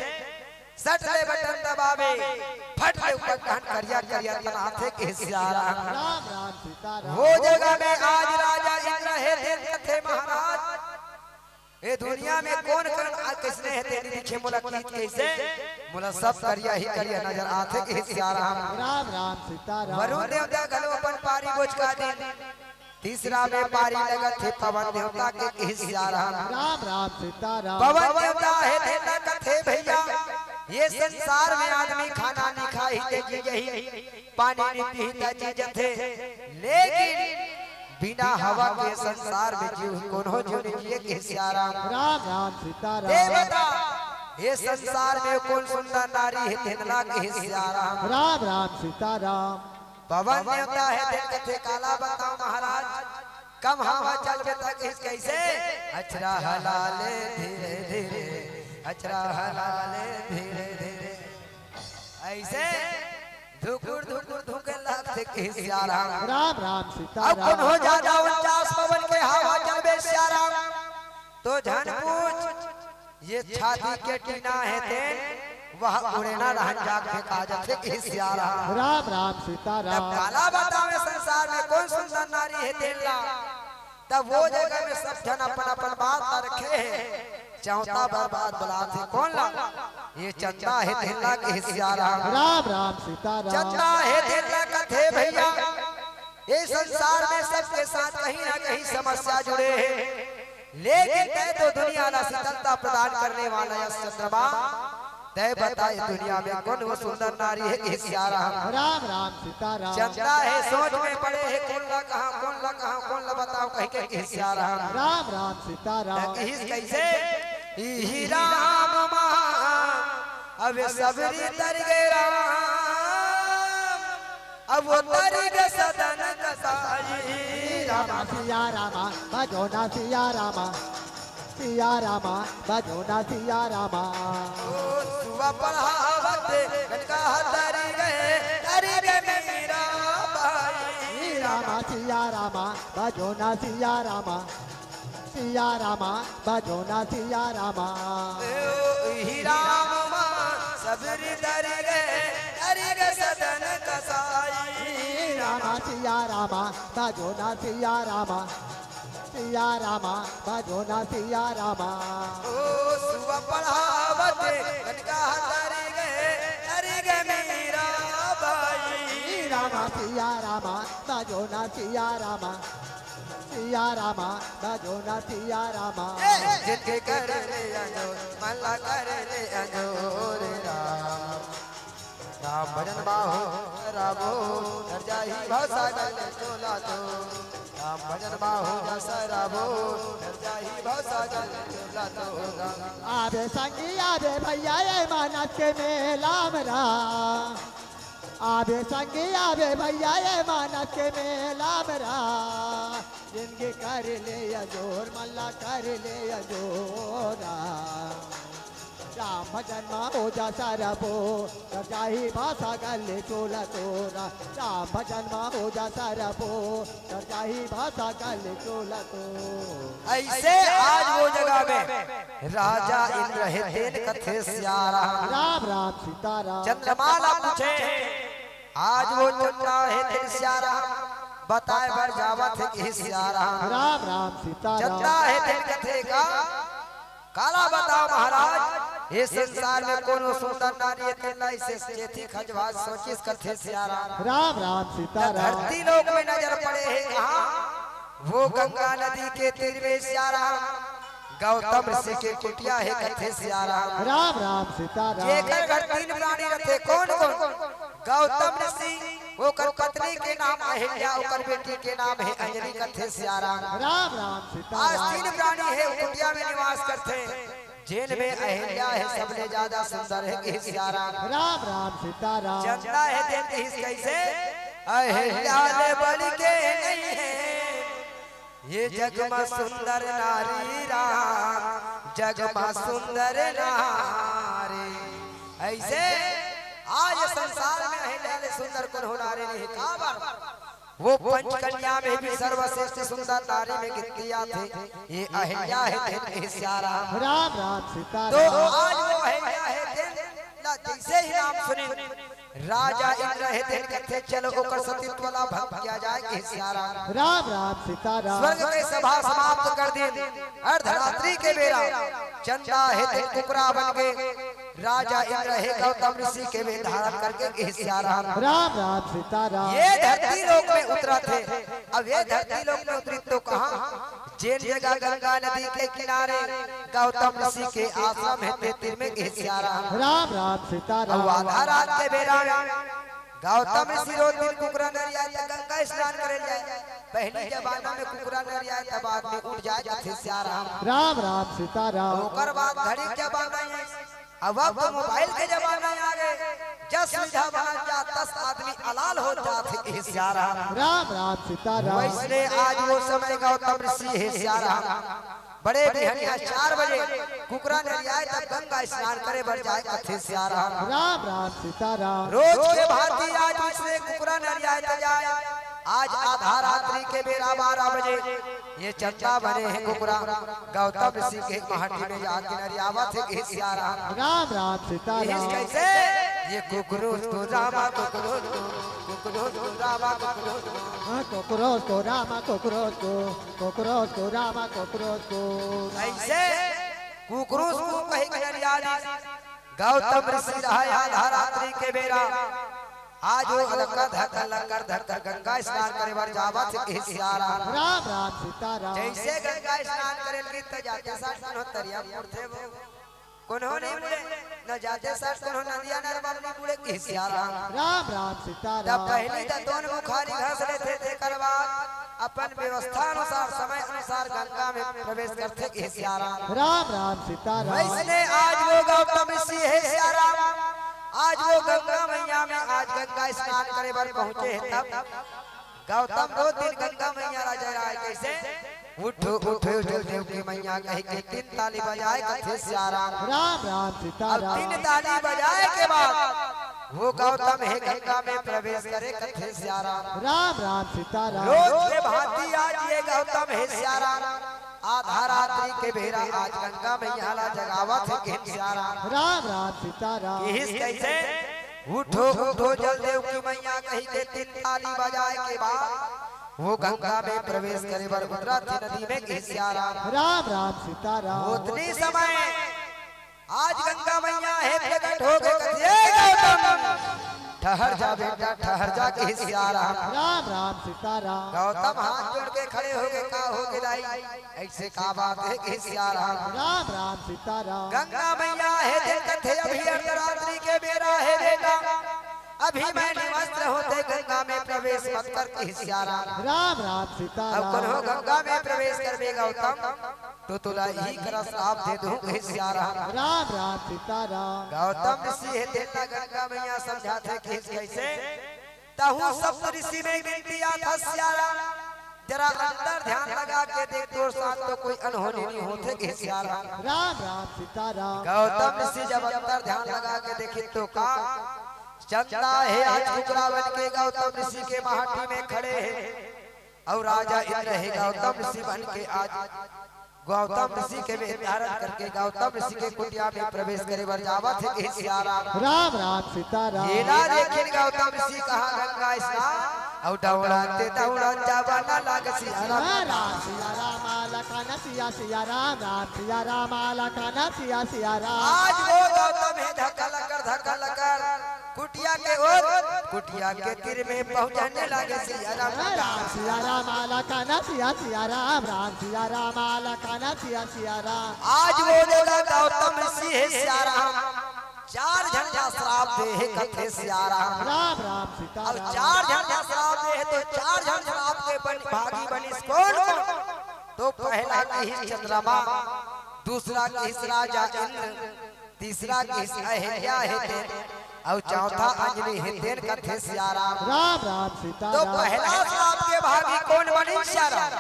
सट ले बटन दबावे फट ले ऊपर ढान करिया करिया बनाते के सियाराम राम राम सीताराम वो जगह में आज राजा इंद्र है देव कथे महाराज ये दुनिया में कौन किसने है तेरी दिखे मुलाकात कैसे मुला सब करिया ही करिया नजर आते के सियाराम राम राम सीताराम वरुण देवता घलो अपन पारी बोझ का दिन तीसरा में पारी लगत है पवन देवता के सियाराम राम राम सीताराम पवन देवता है देवता कथे भैया ये संसार में आदमी खाना नहीं खाई ते यही पानी नहीं पीता चीज थे, लेकिन बिना हवा के संसार में जीव कौन हो जो नहीं के सियाराम। राम राम सीताराम। ये बता ये संसार में कौन सुंदर नारी है तेनला के सियाराम। राम राम सीताराम। पवन देवता है दिन कथे काला बताओ महाराज, कम हवा चल बेता कैसे अचरा हलाले धीरे धीरे, अचरा हलाले धीरे धीरे, ऐसे धुकुर धुकुर धुके लगते के सियाराम। राम राम सीताराम। अब कौन हो जाता 49 पवन के हवा चलबे सियाराम, तो झन पूछ ये छाती के टीना है तेन वह उड़ेना रहन जाग के काजल के सियाराम। राम राम सीताराम। तब काला बतावे संसार में कौन सुंदर नारी है तेला, तब वो जगह में सब जन अपन अपन बात रखे है, चौथा बर्बाद बुलाते कौन ला, ये चंदा है तेला के सियाराम। राम राम सीताराम। चंदा है तेला कथे भैया, ये संसार में सबके साथ कहीं ना कहीं समस्या जुड़े है, लेकिन तय तो दुनिया ना शीतलता प्रदान करने वाला यह चंद्रमा, तय बताए दुनिया में कौन वो सुंदर नारी है कि सियाराम। राम राम सीताराम। चंदा है सोच में पड़े है कौन ला कहां कौन ला कहां कौन ला बताओ कहीं के सियाराम। राम राम सीताराम। कैसे ही राम मां अब सबरी तर गए राम, अब वो तर गए सदन कसाई। राम सिया रामा भजो ना सिया रामा, सिया रामा भजो ना सिया रामा। सुबह पढ़ावत कनका तरी गए मेरा भाई। रामा सिया रामा भजो ना सिया रामा, सिया रामा भजो ना सिया रामा। ही राम मां सबरी तरी गए सदन कसाई। रामा सिया रामा भजो ना सिया रामा, सिया रामा भजो ना सिया रामा। सुबह पढ़ावत कनका तरी गए मेरा भाई। रामा सिया रामा भजो ना सिया रामा, सिया रामा भजो ना सिया रामा। जिनके कर ले अजो मल्ला कर ले अजोर राम, राम भजन बाहो रामो डर जाही भाषा गल चोला तो, राम भजन बाहो सराबो डर जाही भाषा गल चोला तो। आबे संगी आबे भैया ये मानस के मेला मरा, आबे संगी आबे भैया ये मानस के मेला मरा। जिनके कर ले अजोर मल्ला कर ले अजोरा, राम भजन माँ हो जा सारा बो जाही भाषा गले चोला तोरा। राम भजन माँ हो जा सारा बो जाही भाषा गले चोला तो। ऐसे आज वो जगह में राजा इंद्र है तेन कथे सियाराम। राम राम सीताराम। चंद्रमाला पूछे आज वो चंद्रा है तेन सियाराम, बताए भर जावत है कि सियाराम। राम राम सीताराम। चंद्रा है तेन कथे का काला बताओ महाराज, ये संसार में कोनो सुंदर नारी है तेला इसे चेती खजवा सोचिस कथे सियाराम। राम राम सीताराम। धरती लोक में नजर पड़े है कहां, वो गंगा नदी के तीर में सियाराम, गौतम ऋषि के कुटिया है कथे सियाराम। राम राम सीताराम। जेकर घर 3 प्राणी रहते कौन कौन, गौतम ऋषि ओकर पत्नी के नाम अहिल्या, ओकर बेटी के नाम है अंजलि कथे सियाराम। राम राम आज सीताराम। 3 प्राणी है कुटिया में निवास करते, जेल में अहिल्या है सबसे ज्यादा सुंदर है कि सियाराम। राम राम सीताराम। चंदा है देते ही कैसे अहिल्या ने बलि के नहीं है, ये जग में सुंदर नारी राम, जग में सुंदर नारी। ऐसे आज संसार में अहिल्या ने सुंदर कौन हो नारी नहीं कहा, वो पंचकन्या में भी सर्वश्रेष्ठ सुंदर नारी में गिनतिया थे, ये अहिल्या है तेन सियाराम। राम राम तो सीताराम। आज वो अहिल्या है तेन जैसे ही नाम सुने राजा इंद्र है तेन कथे चलो ओकर सतीत्व वाला भक्त किया जाए कि सियाराम। राम राम सीताराम। स्वर्ग के सभा समाप्त कर दी, अर्धरात्रि के बेरा चंदा है तेन कुकरा बन गए, राजा इंद्र है गौतम ऋषि के वेश धारण करके कि सियाराम। राम राम सीताराम। ये धरती लोक में उतरा थे, अब ये धरती लोक में उतरी तो कहां जिन जगह गंगा नदी के किनारे गौतम ऋषि के आश्रम है तेतिर में घिसियारा राम राम सीताराम आधा रात के बेरा गौतम ऋषि रोज दिन कुकरा नरिया गंगा स्नान करे जाए। पहले जमाना में कुकरा नरिया तब आदमी उठ जाए घिसियारा राम राम सीताराम ओकर बाद घड़ी के जमाना है अब तो मोबाइल के जमाना आ गए जस सुविधा बन जा 10 आदमी अलाल हो जाते घिसियारा राम राम सीताराम वैसे आज वो समय गौतम ऋषि घिसियारा बड़े बिहनिया 4 बजे कुकरा नरिया तब गंगा स्नान करे बढ़ जाए घिसियारा राम राम सीताराम रोज के भांति आज उसने कुकरा नरिया जाए। आज आधा रात्रि के बेरा 12 बजे ये चंदा बने हैं कुकरा गौतम ऋषि के महटी में जाके नरियावत है घिसियारा राम राम सीताराम कैसे ये कुकरोच को रामा कुकरोच को रामा कोकरोच को रामा कोकरोच को रामा कोकरोच को ऐसे कुकरोच को कहे नरियाली गौतम ऋषि रहा आधा रात्रि के बेरा आज वो धक्का गंगा स्नान करे बार जावत घिसियारा राम राम सीताराम जैसे गंगा स्नान करे तो जाते साथ तरिया मुड़ते कोनो नहीं मुड़े न जाते साथ कोनो नदिया नरबल नहीं मुड़े घिसियारा राम राम सीताराम पहले तो दोनों मुखारी घस लेते थे करवा अपन व्यवस्था अनुसार समय अनुसार गंगा में प्रवेश करते घिसियारा राम राम सीताराम वैसे आज वो गौतम ऋषि है घिसियारा आज वो गंगा मैया में आज गंगा स्नान करे बर पहुंचे हैं तब गौतम रोज दिन गंगा मैया राजा राय कैसे उठो उठो देव की मैया कहे के 3 ताली बजाए कथे सियारा राम राम सीताराम 3 ताली बजाए के बाद वो गौतम है गंगा में प्रवेश करे कथे सियारा राम राम सीताराम रोज के भांति आज ये गौतम है सियारा आधा रात्रि के बेरा आज गंगा मैया ला जगावत है घिसियारा राम राम सीताराम कैसे उठो उठो जलदेव की मैया कही के 3 ताली बजाए के बाद वो गंगा में प्रवेश करे बर उतराती नदी में घिसियारा राम राम सीताराम उतनी समय आज गंगा मैया है प्रकट हो गए कथिए गौतम ठहर जा बेटा ठहर जा घिसियारा राम राम सीताराम गौतम हाथ जोड़ के खड़े हो गए का हो गए दाई ऐसे का बात है घिसियारा राम राम सीताराम गंगा मैया है दिन कथे अभी अर्धरात्रि के बेरा है बेटा अभी मैं निवस्त्र होते गंगा में प्रवेश मत कर घिसियारा राम राम अब सीताराम करो गंगा में प्रवेश कर गौतम तो तुला ही कर श्राप दे दूं घिसियारा राम राम सीताराम गौतम ऋषि है देता गंगा मैया समझाते कैसे तहु सब ऋषि में विनती आता सियारा जरा अंदर ध्यान लगा के देख तोर साथ तो कोई अनहोनी नहीं होते घिसियारा राम राम सीताराम गौतम ऋषि जब अंदर ध्यान लगा के देखे तो का चंदा है आज कुकरा बन के गौतम ऋषि के महाटी में खड़े हैं और राजा इंद्र है गौतम ऋषि बन के आज गौतम ऋषि के वेश धारण करके गौतम ऋषि के कुटिया में प्रवेश करे बर जावत है घिसियारा राम राम सीताराम येला देखिन गौतम ऋषि कहा गंगा स्नान और दौड़ाते दौड़ा जावा ना लाग सियारा राम सिया राम लखन सिया सिया राम राम सिया राम लखन सिया सिया राम आज वो गौतम है धक्का लकर कुटिया के ओर कुटिया के तीर में पहुंचने लगे सिया राम सिया राम लखन सिया सिया राम राम सिया राम लखन सिया सिया राम आज वो जगह गौतम ऋषि है सिया राम 4 झंडा श्राप दे है कथे सिया राम राम राम और सीताराम 4 झंडा श्राप दे है तो 4 झंडा श्राप के भागी बनी कौन तो पहला की चंद्रमा दूसरा की राजा इंद्र तीसरा की अहिल्या है और चौथा अंजलि है तेर कथे सिया राम राम राम तो सीताराम पहला श्राप के भागी कौन बनी सिया राम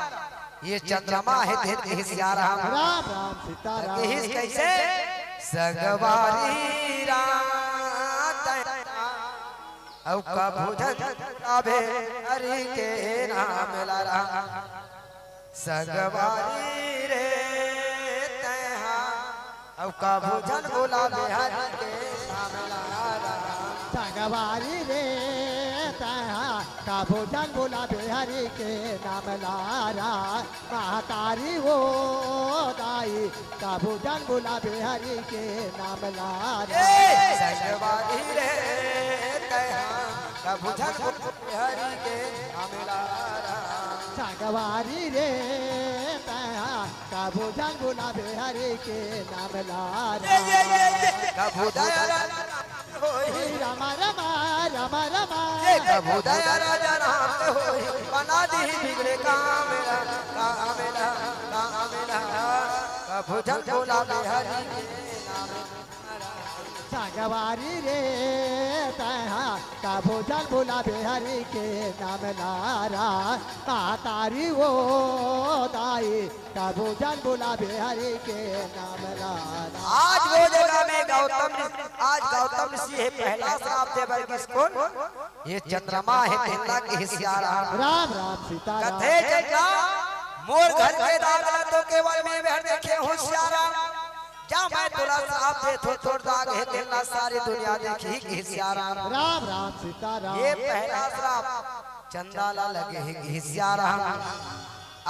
ये चंद्रमा है तेर सिया राम राम राम सीताराम कैसे सगवारी रात औ का भोजन अबे हरि के नाम लारा सगवारी रे तहा औ का भोजन बोला हरि के नाम लारा सगवारी रे तहा का भोजन बोला बिहारी के नाम लारा महातारी वो दाई का भोजन बोला बिहारी के नाम लारा सगवारी रे तहा का भोजन बोला हरि के नाम लारा सगवारी रे तहा कबू जन बुलावे हरि के नाम लारा कबू दया राजा होई रामा रामा रामा रामा कबू दया राजा राम के होई बना दी बिगड़े काम मेरा कबू जन बुलावे हरि के नाम संगवारी रे तहा कबू जन बुलावे हरि के नाम लारा तारी वो दाई कबू जन बुलावे हरि के नाम लारा आज वो जगह में गौतम ऋषि है पहला श्राप देवर किसको ये चंद्रमा है तेला के हिस्सारा राम राम सीता राम कथे चंद्रा मोर घर के दागला तो केवल में बैठ देखे होशियारा क्या मैं तुला श्राप दे थोड़ दाग है तेला सारी दुनिया देखी कि हिस्सारा राम राम सीता राम ये पहला श्राप चंदाला लगे है कि हिस्सारा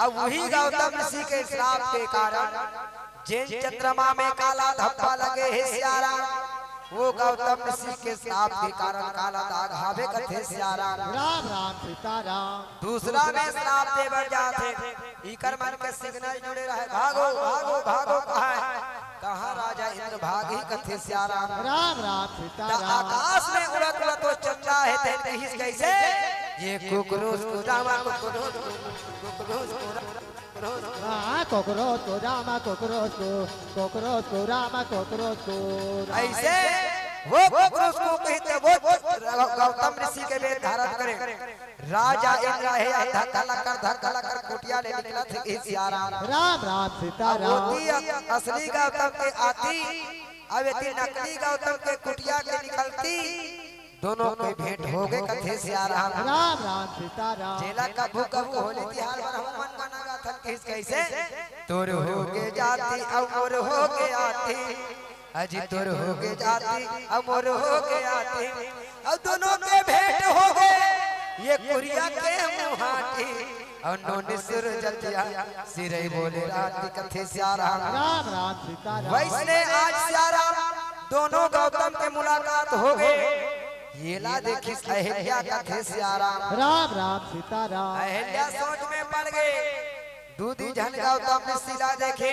अब वही गौतम ऋषि के श्राप के कारण जिन चंद्रमा में काला धब्बा लगे हिस्सारा वो गौतम ऋषि के श्राप के कारण काला दाग हावे कथे सियारा राम राम सीता राम दूसरा में श्राप देवर जाते इकर मन के सिग्नल जुड़े रहे भागो भागो भागो कहाँ राजा इंद्र भागी कथे सियारा राम राम सीता राम आकाश में उड़त उड़त तो चंद्रा है तेल कहीं कैसे ये कुकरोच को रामा कुकरोच कोकरोच को रामा कोकरोच को रामा कोकरोच को ऐसे वो कुकरोच को कहते वो गौतम ऋषि के वेद धारण करे राजा इंद्र है धक्का लकर कुटिया ले निकला थे सियारा राम राम सीता राम होती असली गौतम के आती अब ये नकली गौतम के कुटिया के निकलती दोनों के भेंट हो गए कथे सियारा राम राम सीता राम जेला कबू कबू होली तिहार पर हम मन मनागा था किस कैसे तोर हो के जाती अमर हो के आती अजी तोर हो के जाती अमर हो के आती अब दोनों के भेंट हो गए ये कुरिया के मुहाटी और नोने सिर जल दिया सिरे बोले राती कथे सियारा राम राम सीता राम वैसने आज सियारा दोनों गौतम के मुलाकात हो गए ये ला देखी अहिल्या कथे सियारा राम राम सीता राम अहिल्या सोच में पड़ गए दूधी जन गौतम ने सीधा देखे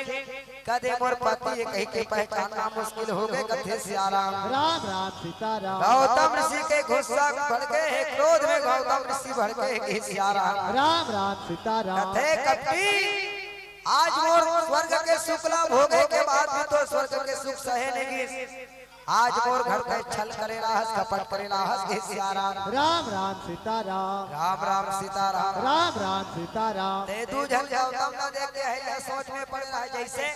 कदे मोर पति ये कहीं के पहचानना मुश्किल हो गए कथे सियारा राम राम सीता राम गौतम ऋषि के गुस्सा बढ़ गए क्रोध में गौतम ऋषि बढ़ गए सियारा राम राम सीता राम कथे कपटी आज मोर स्वर्ग के सुख लाभ हो गए के बाद भी तो स्वर्ग के सुख सहे नहीं आज मोर घर के छल करे राहस कपट करे राहस के सियारा राम राम सीता राम राम राम सीताराम राम राम सीता राम ते दू जन गौतम ना देखते है यह सोच में पड़ रहा है जैसे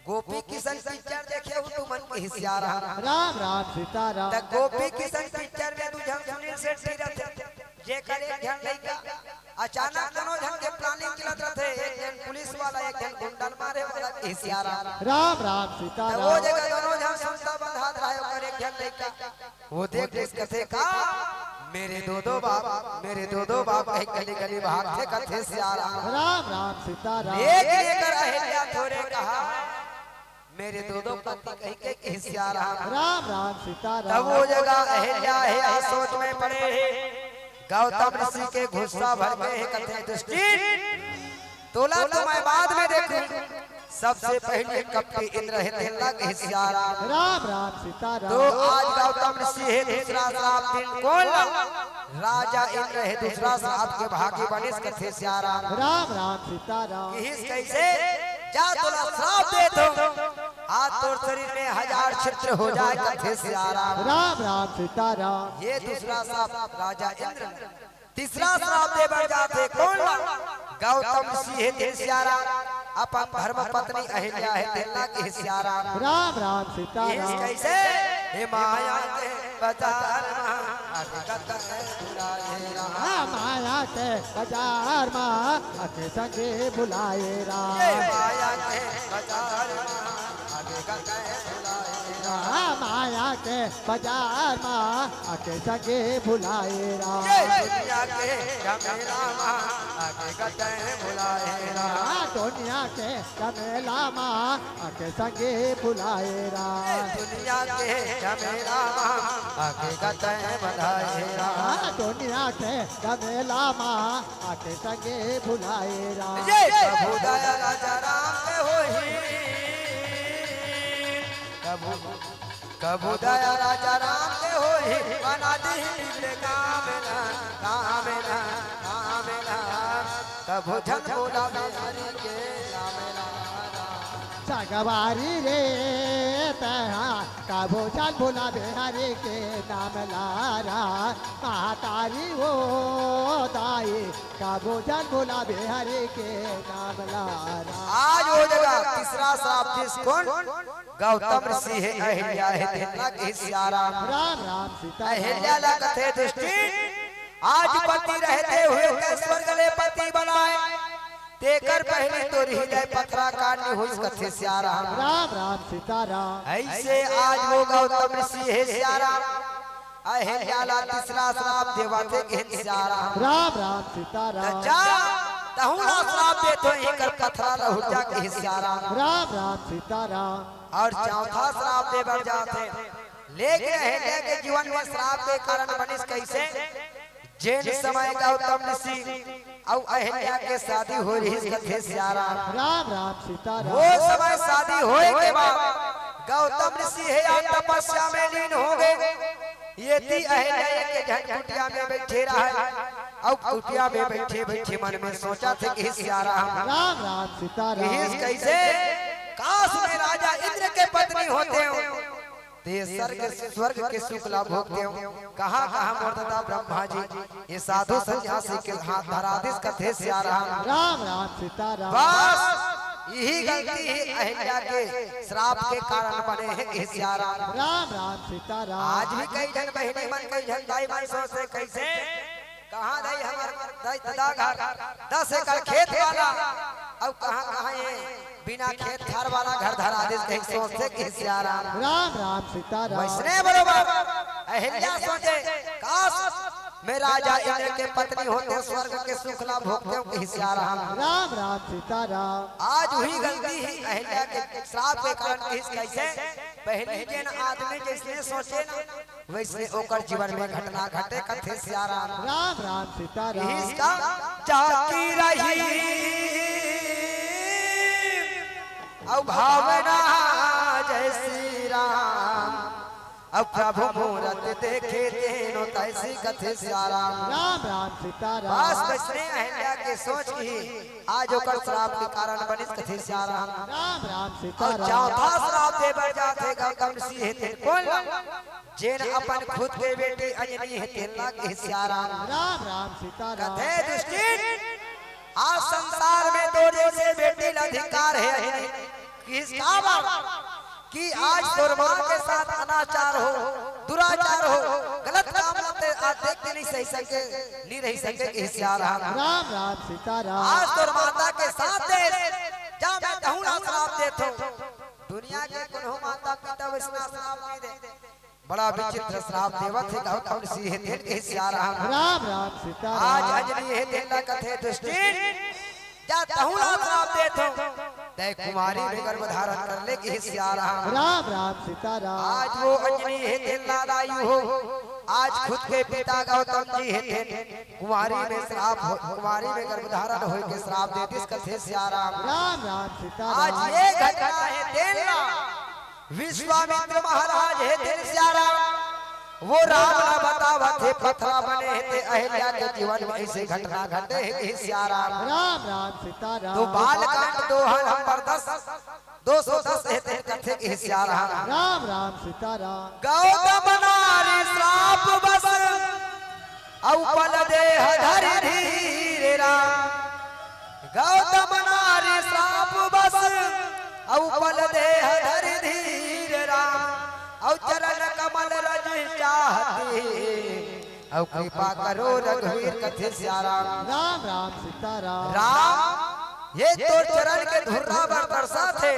गोपी किशन पिक्चर देखे हो तू मन के हिस्सारा राम राम सीता राम त गोपी किशन पिक्चर में दू जन सुनील सेठ रहते जे करे ध्यान लइका अचानक दोनों जन के प्लानिंग चलत रहते एक जन पुलिस वाला एक जन गुंडन मारे वाला हिस्सारा राम राम सीता त वो राम जगह दोनों जन संस्था बंधात रहे ओकर एक जन लइका वो देख देख कथे का मेरे दो दो बाप एक गली गली भागते कथे सियारा राम राम सीता राम एक लेकर अहिल्या थोड़े कहा मेरे दो पति कहीं के हिस्सारा राम राम सीता तब राम वो जगह अहिल्या है सोच में पड़े गौतम ऋषि के गुस्सा भर गए कथे दृष्टि तोला तो मैं बाद में देखूं सबसे पहले कपटी इंद्र है तेला के हिस्सारा राम राम सीता तो राम आज गौतम ऋषि है दूसरा श्राप दिन कौन राजा इंद्र है दूसरा श्राप के भागी बने कथे सियारा राम राम सीता राम इस कैसे जा तोला श्राप दे दो आज तोर शरीर में 1000 छिद्र हो जाए कथे सियारा राम राम सीता राम ये दूसरा श्राप राजा इंद्र तीसरा श्राप दे बढ़ जाते कौन गौतम ऋषि है सियारा अपन धर्म पत्नी अहिल्या है तेला के सियारा राम राम सीता इस राम कैसे हे माया के बाजार हकीकत है बुलाए राम माया के बाजार माँ अके संगे बुलाए हे राम माया के बाजार हकीकत है बुलाए राम माया के बाजार माँ अके संगे बुलाए ये राम दुनिया के झमेला माँ हकीकत है बुलाए राम दुनिया के झमेला माँ अके संगे बुलाए राम दुनिया के झमेला माँ हकीकत है बुलाए राम दुनिया के झमेला माँ अके संगे बुलाए राम ये प्रभु दया राजा राम के कबू दया राजा राम के होई बना दी बिगड़े काम ना कबू झन बोला हरि के नाम ना सगवारी रे तहा कबो चल बोला बिहारी के नाम लारा महातारी हो दाई कबो चल बोला बिहारी के नाम लारा। आज हो जगह तीसरा श्राप जिस कौन गौतम ऋषि है अहिल्या है तेरा के सियाराम राम राम सीता अहिल्या लगते दृष्टि आज पति रहते हुए के स्वर्ग ले पति बनाए तेकर पहले तो हृदय पथरा काटनी हुई कथे सियाराम राम राम सीता राम। ऐसे आज वो गौतम ऋषि है सियाराम अहिल्या तीसरा श्राप देवते के सियाराम राम राम सीता राम। जा तहुना श्राप दे तो एकर पथरा रहु जा के सियाराम राम राम सीता राम। और चौथा श्राप दे बढ़ जाते लेकिन अहिल्या के जीवन में श्राप के कारण बनिस कैसे जिन समय गौतम ऋषि और अहिल्या के शादी हो रही कथे सियाराम राम राम सीता राम। वो समय शादी होए के बाद गौतम ऋषि है या तपस्या में लीन हो गए ये थी अहिल्या के झट कुटिया में बैठे रहा और कुटिया में बैठे बैठे मन में सोचा थे कि सियाराम राम राम सीता राम। कैसे काश में राजा इंद्र के पत्नी होते हो ते स्वर्ग के सुख लाभ भोगते हो कहाँ कहाँ मर्दता ब्रह्मा जी ये साधु सन्यासी के हाथ धराधीश कथे सियाराम राम राम सीता राम। बस यही गलती है अहिल्या के श्राप के कारण बने हैं ये सियाराम राम राम सीता राम। आज भी कई जन बहनी मन कई जन भाई मन सोचते कैसे कहाँ दई हमार दादा घर 10 एकड़ खेत वाला और कहाँ कहाँ ये बिना खेत खार वाला घर धरा दे कहीं सोचते कि सियाराम राम राम सीता राम। वैसने बरोबर अहिल्या सोचे काश मैं राजा इंद्र के पत्नी होते स्वर्ग के सुख लाभ भोगते हो कि सियाराम राम राम सीता राम। आज हुई गलती ही अहिल्या के श्राप के कारण कैसे पहले जन आदमी जिसने सोचे ना वैसे ओकर जीवन में घटना घटे कथे सियाराम राम राम सीता राम। इसका जाती रही औ भावना जय श्री राम अब प्रभु मूरत देखे तेनो तैसी कथे सियाराम राम राम सीता राम। बस बसने अहिल्या के सोच की आज ओकर श्राप के कारण बनिस कथे सियाराम राम राम सीता और राम। चौथा श्राप दे बढ़ जाते गौतम ऋषि है तेन कौन जेन अपन खुद के बेटे अंजनी है तेना के सियाराम राम राम सीता राम। कथे दृष्टि आज संसार में दो जैसे बेटे अधिकार है किसका बाप कि आज दुर्मार्ग के साथ अनाचार हो दुराचार हो गलत काम करते आज देखते नहीं सही सके नहीं रही सके कि सियाराम राम राम सीता राम। आज दुर्माता के साथ दे जा मैं कहूँ ना श्राप देतो दुनिया के कोनो माता पिता वैसना श्राप नहीं दे बड़ा विचित्र श्राप देवत है गौतम ऋषि है तेन के सियाराम राम राम सीता आज राम। अंजनी है तेना कथे दृष्टि जा कहूँ ना श्राप देतो तय कुमारी में गर्भ धारण कर ले कि सियाराम राम राम सीता राम। आज वो अंजनी है तेन लादायु हो आज खुद के पिता गौतम जी है तेन कुमारी में श्राप कुमारी में गर्भ धारण हो के श्राप देती कथे सियाराम राम राम सीता आज राम। ये घटना है तेन विश्वामित्र महाराज है तेन सियाराम वो राम न बतावा थे पथरा बने थे अहिल्या के जीवन में ऐसे घटना घटे है सियाराम राम राम सीता राम। तो बालकांड 210 है तेन कथे के सियाराम राम राम सीता राम। गौतम नारी श्राप बस औ पल देह धरि धीरे राम गौतम नारी श्राप बस औ पल देह धरि धीरे राम औ चरण कमल रज चाहती औ कृपा करो रघुवीर कथे सियाराम राम राम सीता राम। राम ये तो चरण के धुर्रा बरसा थे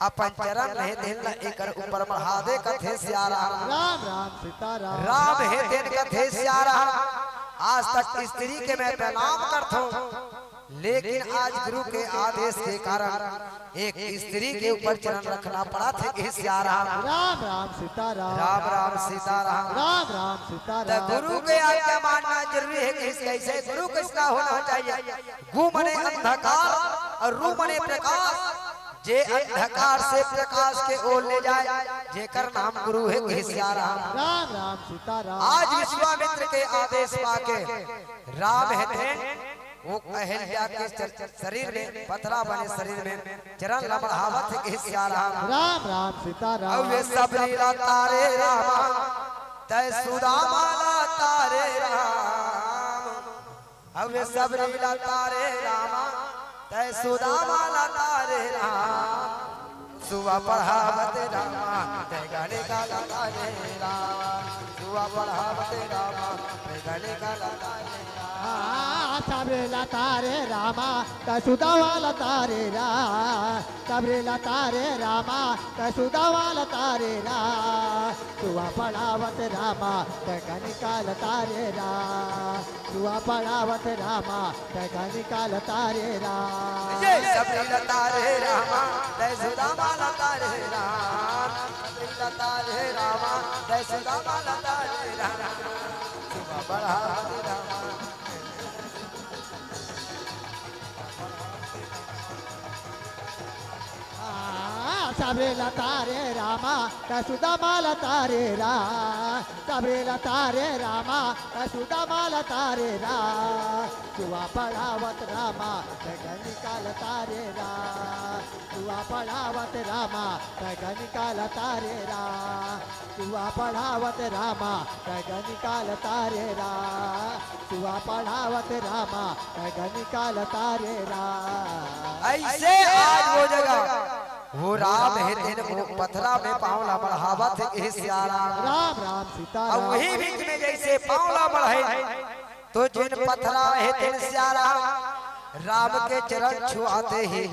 अपन चरण रहे दिन एकर ऊपर महादे कथे सियाराम राम राम सीता राम। राम है दिन कथे सियाराम आज तक स्त्री के मैं प्रणाम करता हूँ लेकिन आज गुरु के आदेश के कारण एक स्त्री के ऊपर चरण रखना पड़ा था कि सियाराम राम राम सीता राम। राम राम सीताराम राम राम सीता तो राम। गुरु के आज्ञा मानना जरूरी है कि कैसे गुरु किसका होना चाहिए गु मने अंधकार और रू मने प्रकाश जे अंधकार से प्रकाश के ओर ले जाए, जेकर नाम गुरु है घिसिया राम। राम राम सीताराम। आज विश्वामित्र के आदेश पाके राम है थे वो अहिल्या के शरीर में पथरा बने शरीर में चरण लबढ़ावत है घिसिया राम। राम राम सीताराम। अब वे सब लीला तारे रामा तय सुदामा ला तारे राम। अब वे सब लीला तारे रामा तय सुदामा ला तारे राम। सुबह पढ़ावत रामा तय गाने का लता रे राम। सुबह पढ़ावत रामा तय गाने का लता रे राम। सबरे लतारे रामा कसुदावा लतारे रा। सबरे लतारे रामा कसुदावा लतारे रा। सुआ पढ़ावत रामा कनिका लतारे रा। सुआ पढ़ावत रामा कनिका लतारे रा। सबरी लतारे रामा तय सुदामा लतारे राम। सबरी लतारे रामा तय सुदामा लतारे राम। सुबह पढ़ावत रामा सबरे लतारे रामा कसुदामा लतारे रा। सबरे लतारे रामा कसुदामा लतारे रा। सुआ पढ़ावत रामा कनिका लतारे रा। सुआ पढ़ावत रामा कनिका लतारे रा। सुआ पढ़ावत रामा कनिका लतारे रा। सुआ पढ़ावत रामा कनिका लतारे रा। ऐसे आज वो जगह वो राम है तेन वो पथरा में पावला बढ़ावत है सियाराम। राम राम सीताराम। अब वही बीच में जैसे पावला बढ़े तो जिन पथरा है तेन सियाराम राम के चरण छुआते ही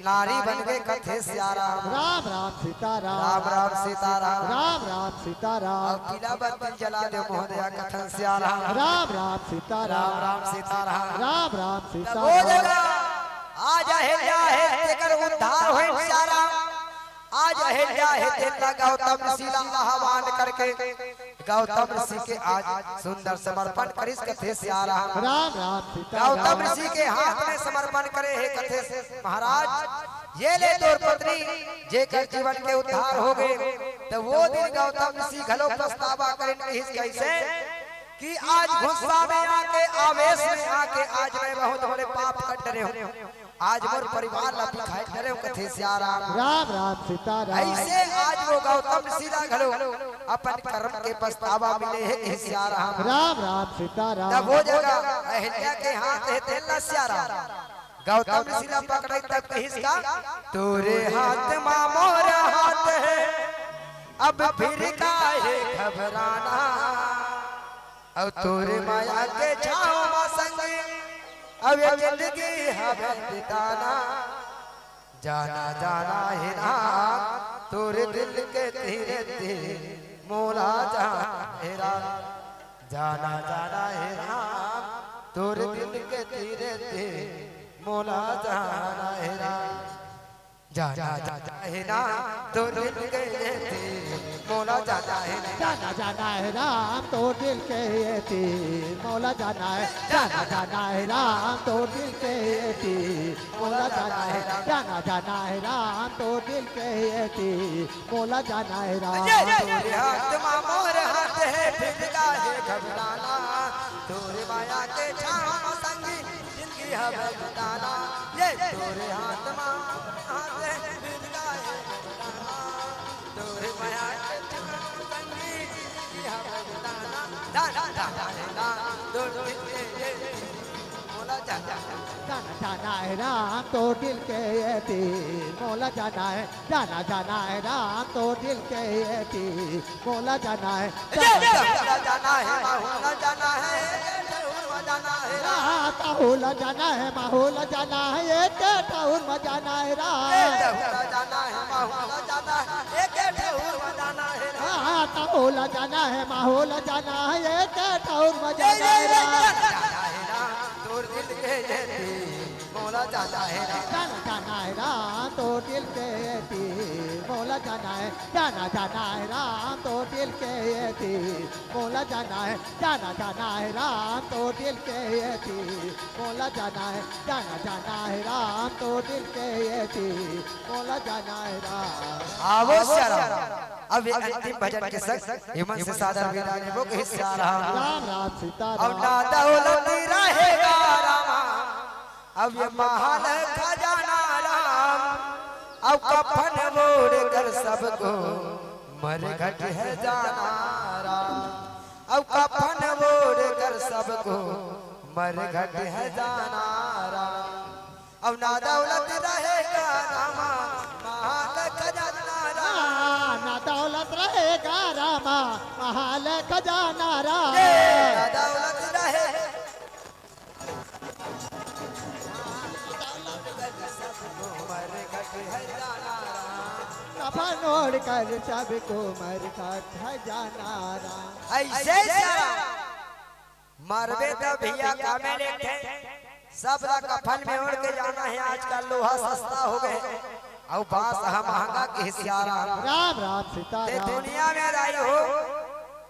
नारी बन गए कथे सियाराम। राम राम सीताराम। राम राम सीताराम। राम राम सीताराम। अब पीला बत्ती जला दे मोहदया कथन सियाराम। राम राम सीताराम। राम राम सीताराम। राम राम वो सीताराम। जगह आज अहिल्या है तेकर उद्धार हो सियाराम। आज अहिल्या है तेरा गौतम ऋषि आह्वान करके गौतम ऋषि के आज सुंदर समर्पण करिस कथे सियाराम। राम राम सीताराम। गौतम ऋषि के हाथ में समर्पण करे है कथे से महाराज ये ले तोर पत्नी जेकर जीवन के उद्धार हो गए। तो वो दिन गौतम ऋषि घलो पछतावा करें कैसे कि आज गुस्सा में आके आवेश में आके आज मैं बहुत बड़े पाप कर डरे हूँ। आज मोर परिवार ला दिखाई डरे हूँ कथे सियाराम। राम राम सीताराम। ऐसे आज वो गौतम सीधा घलो अपन कर्म के पछतावा मिले है सियाराम। राम राम सीताराम। तब वो जगह अहिल्या के हाथ है तेला सियाराम। गौतम सीधा पकड़े तब कहिस का तोरे हाथ मा मोर हाथ है अब फिर काहे घबराना। अब तोरे माया के छाव मा संगी अब ये जिंदगी हमें बिताना। जाना जाना है राम तोरे दिल के धीरे धीरे मोला जाना। जाना जाना है राम तोरे दिल के धीरे धीरे मोला जाना है राम। जाना जाना है राम तोरे दिल के धीरे मोला जाना है। जाना जाना है राम तो दिल के ये तीर मौला जाना है। जाना जाना है राम तो दिल के ये तीर मौला जाना है। जाना जाना है राम तो दिल के ये तीर मौला जाना है राम। तोरे हाथ मा मोर हाथ है फिर काहे घबराना। तोरे माया के छाव संगी जिंदगी हमें बिताना। ये तोरे हाथ मा हाथ है फिर काहे घबराना। तोरे माया के छाव संगी जिंदगी हमें बिताना। जाना जाना है राम तो दिल के मोला जाना। जाना जाना है राम तो दिल के ये तीर मौला जाना है। जाना जाना है राम तो दिल के ये तीर मौला जाना है। जाना जाना है माहौल जाना है जाना है ताहुल जाना है माहौल जाना है एक ठाउर में जाना है जाना है माहौल जाना है एक ठाउर में जाना है। ताहुल जाना है माहौल जाना है एक ठाउर में जाना है। तोर दिल के ये मोला जाना है। जाना जाना है राम तो दिल के थी मोला जाना है जाना है राम तो दिल के थी मोला जाना है जाना है राम तो दिल के थी मोला जाना है राम तो दिल के थी मोला जाना है राम। आवो शरण अब ये अंतिम भजन के संग हेमंत से सादर विदा लेबो के हिस्सा रहा राम राम सीता अब ना दौलत रहेगा रामा अब ये महान खजाना राम अब कफन ओढ़ कर सबको मर घट है जाना राम अब कफन ओढ़ कर सबको मर घट है जाना राम अब ना दौलत रहेगा रामा महान खजाना राम ना दौलत रहेगा रामा महाल खजाना राम ना दौलत रहे मर घट है जाना राम कफन ओढ़ कर सबको मर घट है जाना राम। ऐसे सारा मरबे तो भैया कामे लेते सब ला कफन में ओढ़ के जाना है आजकल लोहा सस्ता हो गए और बांस महंगा के हिस्सारा राम राम सीता ते राम। दुनिया में रही हो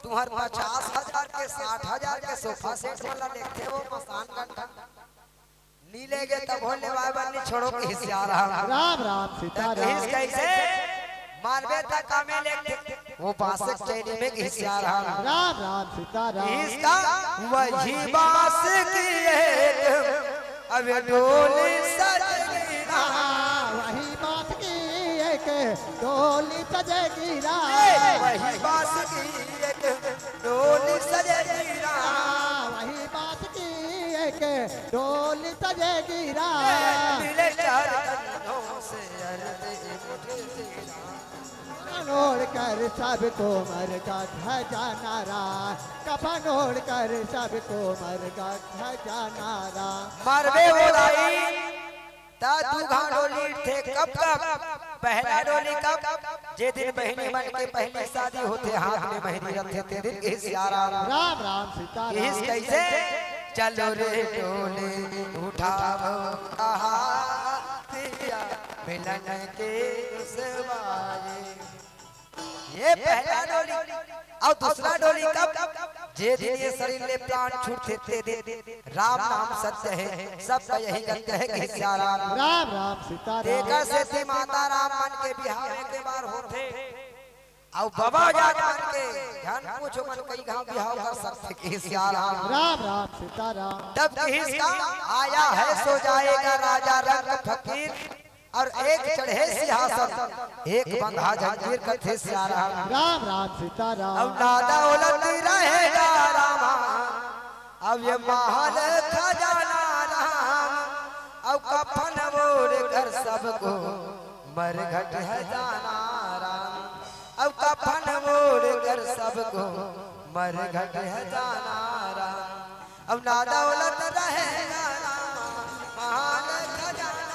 तुम्हार 50,000 के 60,000 के सोफा सेट वाला देखते हो मसान का नीले के तब होने वाली छोड़ो के हिस्सारा राम राम सीता इस राम। कैसे मारबे तक कामे लेते वो बांस चैनी में हिस्सारा राम राम सीता राम। इसका वही बांस की एक अब डोली सजेगी वही बात की एक डोली सजेगी राम। वही बांस की एक डोली सजेगी वही बात की एक डोली सजेगी राम। मिले चार कंधों से अर्धे मुठे कफन ओढ़ कर सबको मर घट है जाना राम। कफन ओढ़ कर सबको मर घट है जाना राम। मरबे बोलाई ता तू घाडोली थे कब पहला डोली कब जे दिन बहनी मन के पहली शादी होते हाथ में मेहंदी रखे ते दिन के सियारा राम राम सीता इस राम। कैसे चलो रे डोले उठाओ आहा दिया मिलन के सवाए ये पहला डोली और दूसरा डोली कब जे दिन ये शरीर ले प्राण छूटते थे दे राम नाम सत्य है सबका यही गत्य है कि सियारा राम राम सीता राम। देखा से थी माता राम मन के बिहार के बार होते और बाबा जात मन के ध्यान पूछो मन कई गांव बिहाव कर सकते कि सियारा राम राम सीता राम। तब किसका आया है सो जाएगा राजा रंग फकीर और एक चढ़े सिंहासन एक बंधा जंजीर कथे सियारा राम राम सीता राम। अब ना दौलत रहेगा रामा अब ये महल खजाना राम अब कफन ओढ़ कर सबको मर घट है जाना राम अब कफन ओढ़ कर सबको मर घट है जाना राम अब ना दौलत रहेगा रामा महल खजाना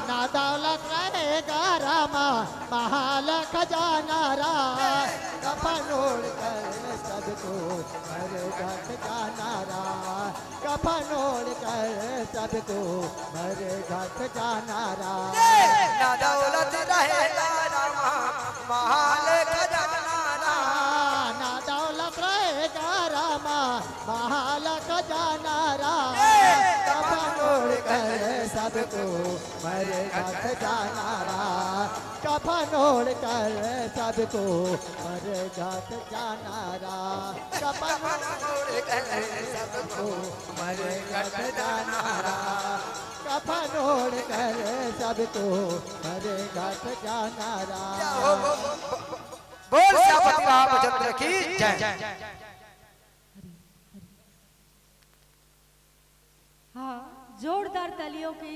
ना दौलत रहेगा रामा महाल खजाना राम। कफन ओढ़ कर सबको मर घट जाना राम। कफन ओढ़ कर सबको मर घट जाना राम। ना दौलत रहेगा रामा महल खजाना राम ना दौलत रहेगा रामा महाल खजाना राम। कफन ओढ़ कर सबको मर घट जाना राम। कफन ओढ़ कर सबको मर घट जाना राम। कफन ओढ़ कर सबको मर घट जाना राम। कफन ओढ़ कर सबको मर घट जाना राम। बोल श्यामती रामचंद्र की जय। हाँ, जोरदार तालियों की